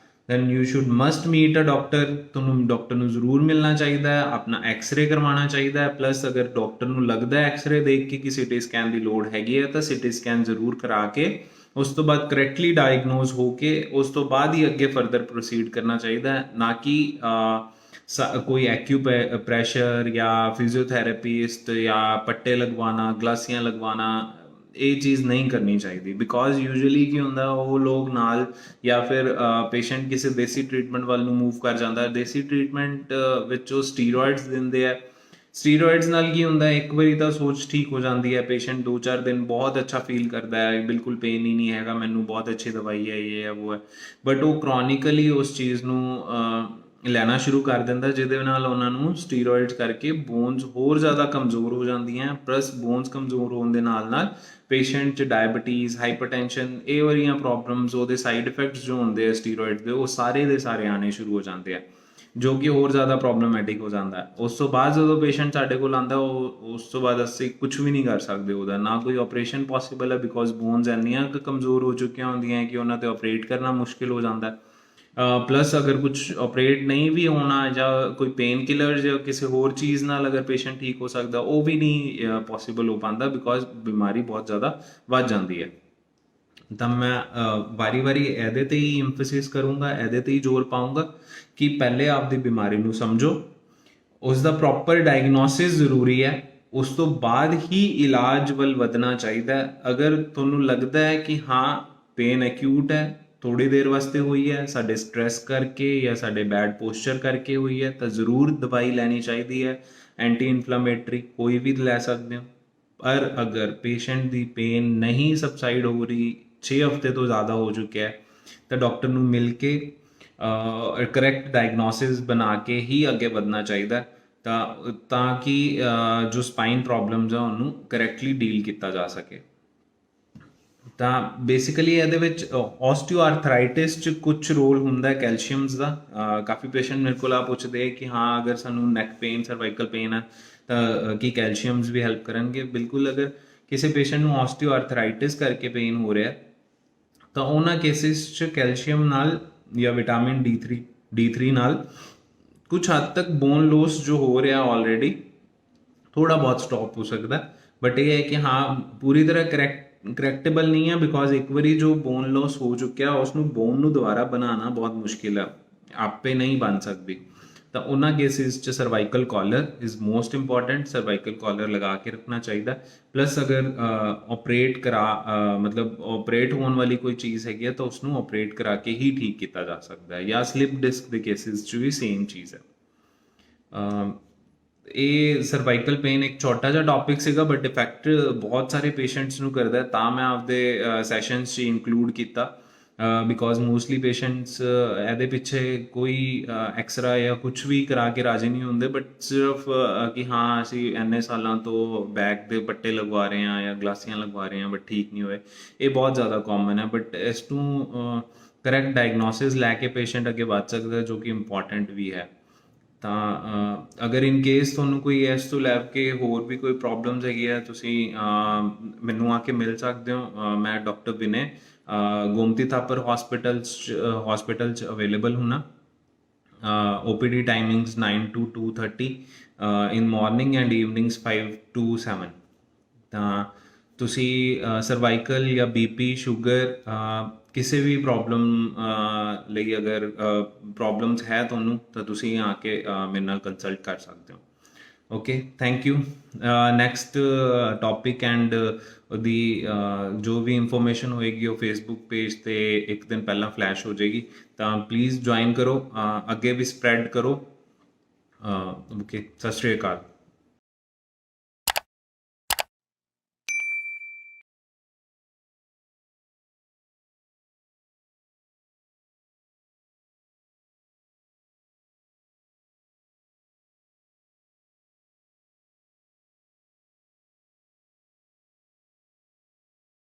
then you should must meet a doctor। ਤੁਹਾਨੂੰ ਡਾਕਟਰ ਨੂੰ ਜ਼ਰੂਰ ਮਿਲਣਾ ਚਾਹੀਦਾ ਹੈ, ਆਪਣਾ ਐਕਸ-ਰੇ ਕਰਵਾਉਣਾ ਚਾਹੀਦਾ ਹੈ। ਪਲੱਸ ਅਗਰ ਡਾਕਟਰ ਨੂੰ ਲੱਗਦਾ ਹੈ ਐਕਸ-ਰੇ ਦੇਖ ਕੇ ਕਿ ਸਿਟੀ ਸਕੈਨ ਦੀ ਲੋੜ ਹੈਗੀ ਹੈ ਤਾਂ ਸਿਟੀ ਸਕੈਨ ਜ਼ਰੂਰ ਕਰਾ ਕੇ ਉਸ ਤੋਂ ਬਾਅਦ ਕਰੈਕਟਲੀ ਡਾਇਗਨੋਜ਼ ਹੋ ਕੇ ਉਸ ਤੋਂ ਬਾਅਦ ਹੀ ਅੱਗੇ ਫਰਦਰ ਪ੍ਰੋਸੀਡ ਕਰਨਾ ਚਾਹੀਦਾ ਹੈ, ਨਾ ਕਿ ਕੋਈ एक्यूप्रेशर या फिजियोथेरेपिस्ट या पट्टे लगवाना, ਗਲਾਸੀਆਂ ਲਗਵਾਉਣਾ, ਇਹ ਚੀਜ਼ ਨਹੀਂ ਕਰਨੀ ਚਾਹੀਦੀ। ਬਿਕੋਜ਼ ਯੂਜੂਅਲੀ ਕੀ ਹੁੰਦਾ ਉਹ ਲੋਕ ਨਾਲ ਜਾਂ ਫਿਰ ਪੇਸ਼ੈਂਟ ਕਿਸੇ ਦੇਸੀ ਟ੍ਰੀਟਮੈਂਟ ਵੱਲ ਨੂੰ ਮੂਵ ਕਰ ਜਾਂਦਾ। ਦੇਸੀ ਟ੍ਰੀਟਮੈਂਟ ਵਿੱਚ ਉਹ ਸਟੀਰੋਇਡਸ ਦਿੰਦੇ ਆ। ਸਟੀਰੋਇਡਸ ਨਾਲ ਕੀ ਹੁੰਦਾ ਇੱਕ ਵਾਰੀ ਤਾਂ ਸੋਚ ਠੀਕ ਹੋ ਜਾਂਦੀ ਹੈ, ਪੇਸ਼ੈਂਟ 2-4 ਦਿਨ ਬਹੁਤ ਅੱਛਾ ਫੀਲ ਕਰਦਾ ਹੈ, ਬਿਲਕੁਲ ਪੇਨ ਹੀ ਨਹੀਂ ਹੈਗਾ, ਮੈਨੂੰ ਬਹੁਤ ਅੱਛੀ ਦਵਾਈ ਹੈ, ਇਹ ਹੈ ਉਹ ਹੈ। ਬਟ ਉਹ ਕ੍ਰੋਨਿਕਲੀ ਉਸ ਚੀਜ਼ ਨੂੰ ਲੈਣਾ ਸ਼ੁਰੂ ਕਰ ਦਿੰਦਾ, ਜਿਹਦੇ ਨਾਲ ਉਹਨਾਂ ਨੂੰ ਸਟੀਰੋਇਡਸ ਕਰਕੇ ਬੋਨਸ ਹੋਰ ਜ਼ਿਆਦਾ ਕਮਜ਼ੋਰ ਹੋ ਜਾਂਦੀਆਂ। ਪਲੱਸ ਬੋਨਸ ਕਮਜ਼ੋਰ ਹੋਣ ਦੇ ਨਾਲ ਨਾਲ ਪੇਸ਼ੈਂਟ 'ਚ ਡਾਇਬਟੀਜ਼, ਹਾਈਪਰਟੈਂਸ਼ਨ, ਇਹ ਵਾਲੀਆਂ ਪ੍ਰੋਬਲਮਸ, ਉਹਦੇ ਸਾਈਡ ਇਫੈਕਟਸ ਜੋ ਹੁੰਦੇ ਆ ਸਟੀਰੋਇਡ ਦੇ, ਉਹ ਸਾਰੇ ਦੇ ਸਾਰੇ ਆਉਣੇ ਸ਼ੁਰੂ ਹੋ ਜਾਂਦੇ ਆ, ਜੋ ਕਿ ਹੋਰ ਜ਼ਿਆਦਾ ਪ੍ਰੋਬਲਮੈਟਿਕ ਹੋ ਜਾਂਦਾ। ਉਸ ਤੋਂ ਬਾਅਦ ਜਦੋਂ ਪੇਸ਼ੈਂਟ ਸਾਡੇ ਕੋਲ ਆਉਂਦਾ ਉਸ ਤੋਂ ਬਾਅਦ ਅਸੀਂ ਕੁਝ ਵੀ ਨਹੀਂ ਕਰ ਸਕਦੇ ਉਹਦਾ, ਨਾ ਕੋਈ ਆਪਰੇਸ਼ਨ ਪੋਸੀਬਲ ਹੈ ਬਿਕੋਜ਼ ਬੋਨਸ ਇੰਨੀਆਂ ਕਮਜ਼ੋਰ ਹੋ ਚੁੱਕੀਆਂ ਹੁੰਦੀਆਂ ਕਿ ਉਹਨਾਂ 'ਤੇ ਆਪਰੇਟ ਕਰਨਾ ਮੁਸ਼ਕਿਲ ਹੋ ਜਾਂਦਾ। ਪਲੱਸ ਅਗਰ ਕੁਝ ਆਪਰੇਟ ਨਹੀਂ ਵੀ ਹੋਣਾ ਜਾਂ ਕੋਈ ਪੇਨ ਕਿਲਰ ਜਾਂ ਕਿਸੇ ਹੋਰ ਚੀਜ਼ ਨਾਲ ਅਗਰ ਪੇਸ਼ੈਂਟ ਠੀਕ ਹੋ ਸਕਦਾ, ਉਹ ਵੀ ਨਹੀਂ ਪੋਸੀਬਲ ਹੋ ਪਾਉਂਦਾ ਬਿਕੋਜ਼ ਬਿਮਾਰੀ ਬਹੁਤ ਜ਼ਿਆਦਾ ਵੱਧ ਜਾਂਦੀ ਹੈ। ਤਾਂ ਮੈਂ ਵਾਰੀ ਇਹਦੇ ਤੇ ਹੀ ਐਮਫੈਸਿਸ ਕਰੂੰਗਾ, ਇਹਦੇ ਤੇ ਹੀ ਜ਼ੋਰ ਪਾਊਂਗਾ ਕਿ ਪਹਿਲੇ ਆਪਦੀ ਬਿਮਾਰੀ ਨੂੰ ਸਮਝੋ, ਉਸ ਦਾ ਪ੍ਰੋਪਰ ਡਾਇਗਨੋਸਿਸ ਜ਼ਰੂਰੀ ਹੈ, ਉਸ ਤੋਂ ਬਾਅਦ ਹੀ ਇਲਾਜ ਵੱਲ ਵਧਣਾ ਚਾਹੀਦਾ ਹੈ। ਅਗਰ ਤੁਹਾਨੂੰ ਲੱਗਦਾ ਹੈ ਕਿ ਹਾਂ ਪੇਨ ਐਕਿਊਟ ਹੈ, ਥੋੜੀ ਦੇਰ ਵਾਸਤੇ ਹੋਈ ਹੈ, ਸਾਡੇ ਸਟ੍ਰੈਸ ਕਰਕੇ ਜਾਂ ਸਾਡੇ ਬੈਡ ਪੋਸਚਰ ਕਰਕੇ ਹੋਈ ਹੈ, ਤਾਂ ਜ਼ਰੂਰ ਦਵਾਈ ਲੈਣੀ ਚਾਹੀਦੀ ਹੈ। ਐਂਟੀ ਇਨਫਲਾਮੇਟਰੀ ਕੋਈ ਵੀ ਲੈ ਸਕਦੇ ਹੋ। ਪਰ ਅਗਰ ਪੇਸ਼ੈਂਟ ਦੀ ਪੇਨ ਨਹੀਂ ਸਬਸਾਈਡ ਹੋ ਰਹੀ, 6 ਹਫ਼ਤੇ ਤੋਂ ਜ਼ਿਆਦਾ ਹੋ ਚੁੱਕਿਆ ਹੈ, ਤਾਂ ਡਾਕਟਰ ਨੂੰ ਮਿਲ ਕੇ ਕਰੈਕਟ ਡਾਇਗਨੋਸਿਸ ਬਣਾ ਕੇ ਹੀ ਅੱਗੇ ਵਧਣਾ ਚਾਹੀਦਾ, ਤਾਂ ਕਿ ਜੋ ਸਪਾਈਨ ਪ੍ਰੋਬਲਮਸ ਆ ਉਹਨੂੰ ਕਰੈਕਟਲੀ ਡੀਲ ਕੀਤਾ ਜਾ ਸਕੇ। ਤਾਂ ਬੇਸਿਕਲੀ ਇਹਦੇ ਵਿੱਚ ਆਸਟੀਓਆਰਥਰਾਈਟਿਸ 'ਚ ਕੁਝ ਰੋਲ ਹੁੰਦਾ ਕੈਲਸ਼ੀਅਮਸ ਦਾ। ਕਾਫੀ ਪੇਸ਼ੈਂਟ ਮੇਰੇ ਕੋਲ ਆ ਪੁੱਛਦੇ ਕਿ ਹਾਂ ਅਗਰ ਸਾਨੂੰ ਨੈਕ ਪੇਨ, ਸਰਵਾਈਕਲ ਪੇਨ ਹੈ ਤਾਂ ਕੀ ਕੈਲਸ਼ੀਅਮਸ ਵੀ ਹੈਲਪ ਕਰਨਗੇ? ਬਿਲਕੁਲ। ਅਗਰ ਕਿਸੇ ਪੇਸ਼ੈਂਟ ਨੂੰ ਆਸਟੀਓਆਰਥਰਾਈਟਿਸ ਕਰਕੇ ਪੇਨ ਹੋ ਰਿਹਾ ਤਾਂ ਉਹਨਾਂ ਕੇਸਿਸ 'ਚ ਕੈਲਸ਼ੀਅਮ ਨਾਲ ਜਾਂ ਵਿਟਾਮਿਨ D3 ਨਾਲ ਕੁਝ ਹੱਦ ਤੱਕ ਬੋਨ ਲੋਸ ਜੋ ਹੋ ਰਿਹਾ ਆਲਰੇਡੀ ਥੋੜਾ ਬਹੁਤ ਸਟਾਪ ਹੋ ਸਕਦਾ। ਬਟ ਇਹ ਹੈ ਕਿ ਹਾਂ ਪੂਰੀ ਤਰ੍ਹਾਂ ਕਰੈਕਟੇਬਲ ਨਹੀਂ ਹੈ ਬਿਕੋਜ਼ ਇੱਕ ਵਾਰੀ ਜੋ ਬੋਨ ਲੋਸ ਹੋ ਚੁੱਕਿਆ ਉਸ ਨੂੰ ਬੋਨ ਨੂੰ ਦੁਬਾਰਾ ਬਣਾਉਣਾ ਬਹੁਤ ਮੁਸ਼ਕਿਲ ਹੈ, ਆਪੇ ਨਹੀਂ ਬਣ ਸਕਦੀ। ਤਾਂ ਉਹਨਾਂ ਕੇਸਿਸ 'ਚ cervical collar is most important, cervical collar ਲਗਾ ਕੇ ਰੱਖਣਾ ਚਾਹੀਦਾ। ਪਲੱਸ ਅਗਰ ਮਤਲਬ ਆਪਰੇਟ ਹੋਣ ਵਾਲੀ ਕੋਈ ਚੀਜ਼ ਹੈਗੀ ਹੈ ਤਾਂ ਉਸ ਨੂੰ ਆਪਰੇਟ ਕਰਾ ਕੇ ਹੀ ਠੀਕ ਕੀਤਾ ਜਾ ਸਕਦਾ ਹੈ। ਜਾਂ ਸਲਿਪ ਡਿਸਕ ਦੇ ਕੇਸਿਸ 'ਚ ਵੀ ਸੇਮ ਚੀਜ਼ ਹੈ। ਇਹ ਸਰਵਾਈਕਲ ਪੇਨ ਇੱਕ ਛੋਟਾ ਜਿਹਾ ਟੌਪਿਕ ਸੀਗਾ ਬਟ ਇਫੈਕਟ ਬਹੁਤ ਸਾਰੇ ਪੇਸ਼ੈਂਟਸ ਨੂੰ ਕਰਦਾ, ਤਾਂ ਮੈਂ ਆਪਦੇ ਸੈਸ਼ਨਸ 'ਚ ਇਨਕਲੂਡ ਕੀਤਾ ਬਿਕੋਜ਼ ਮੋਸਟਲੀ ਪੇਸ਼ੈਂਟਸ ਇਹਦੇ ਪਿੱਛੇ ਕੋਈ ਐਕਸਰਾ ਜਾਂ ਕੁਝ ਵੀ ਕਰਾ ਕੇ ਰਾਜੀ ਨਹੀਂ ਹੁੰਦੇ, ਬਟ ਸਿਰਫ ਕਿ ਹਾਂ ਅਸੀਂ ਇੰਨੇ ਸਾਲਾਂ ਤੋਂ ਬੈਕ ਦੇ ਪੱਟੇ ਲਗਵਾ ਰਹੇ ਹਾਂ ਜਾਂ ਗਲਾਸੀਆਂ ਲਗਵਾ ਰਹੇ ਹਾਂ ਬਟ ਠੀਕ ਨਹੀਂ ਹੋਏ, ਇਹ ਬਹੁਤ ਜ਼ਿਆਦਾ ਕਾਮਨ ਹੈ। ਬਟ ਇਸ ਨੂੰ ਕਰੈਕਟ ਡਾਇਗਨੋਸਿਸ ਲੈ ਕੇ ਪੇਸ਼ੈਂਟ ਅੱਗੇ ਵੱਧ ਸਕਦਾ, ਜੋ ਕਿ ਇੰਪੋਰਟੈਂਟ ਵੀ ਹੈ। ਤਾਂ ਅਗਰ ਇਨ ਕੇਸ ਤੁਹਾਨੂੰ ਕੋਈ ਇਸ ਤੋਂ ਲੈ ਕੇ ਹੋਰ ਵੀ ਕੋਈ ਪ੍ਰੋਬਲਮਸ ਹੈਗੀ ਆ, ਤੁਸੀਂ ਮੈਨੂੰ ਆ ਕੇ ਮਿਲ ਸਕਦੇ ਹੋ। ਮੈਂ ਡਾਕਟਰ ਵਿਨੇ ਗੋਮਤੀ ਥਾਪਰ ਹਸਪੀਟਲ 'ਚ ਅਵੇਲੇਬਲ ਹੁਣਾ। OPD timings 9 to 2:30 in morning and evenings 5 to 7। ਤਾਂ ਤੁਸੀਂ ਸਰਵਾਈਕਲ ਜਾਂ BP, ਸ਼ੂਗਰ, ਕਿਸੇ ਵੀ ਪ੍ਰੋਬਲਮ ਲਈ ਅਗਰ ਪ੍ਰੋਬਲਮਸ ਹੈ ਤੁਹਾਨੂੰ ਤਾਂ ਤੁਸੀਂ ਆ ਕੇ ਮੇਰੇ ਨਾਲ ਕੰਸਲਟ ਕਰ ਸਕਦੇ ਹੋ। Okay, thank you. Next topic and ਉਹਦੀ ਜੋ ਵੀ ਇਨਫੋਰਮੇਸ਼ਨ ਹੋਏਗੀ ਉਹ ਫੇਸਬੁੱਕ ਪੇਜ 'ਤੇ ਇੱਕ ਦਿਨ ਪਹਿਲਾਂ ਫਲੈਸ਼ ਹੋ ਜਾਏਗੀ, ਤਾਂ ਪਲੀਜ਼ ਜੁਆਇਨ ਕਰੋ, ਅੱਗੇ ਵੀ ਸਪਰੈਡ ਕਰੋ। ਓਕੇ, ਸਤਿ ਸ਼੍ਰੀ ਅਕਾਲ।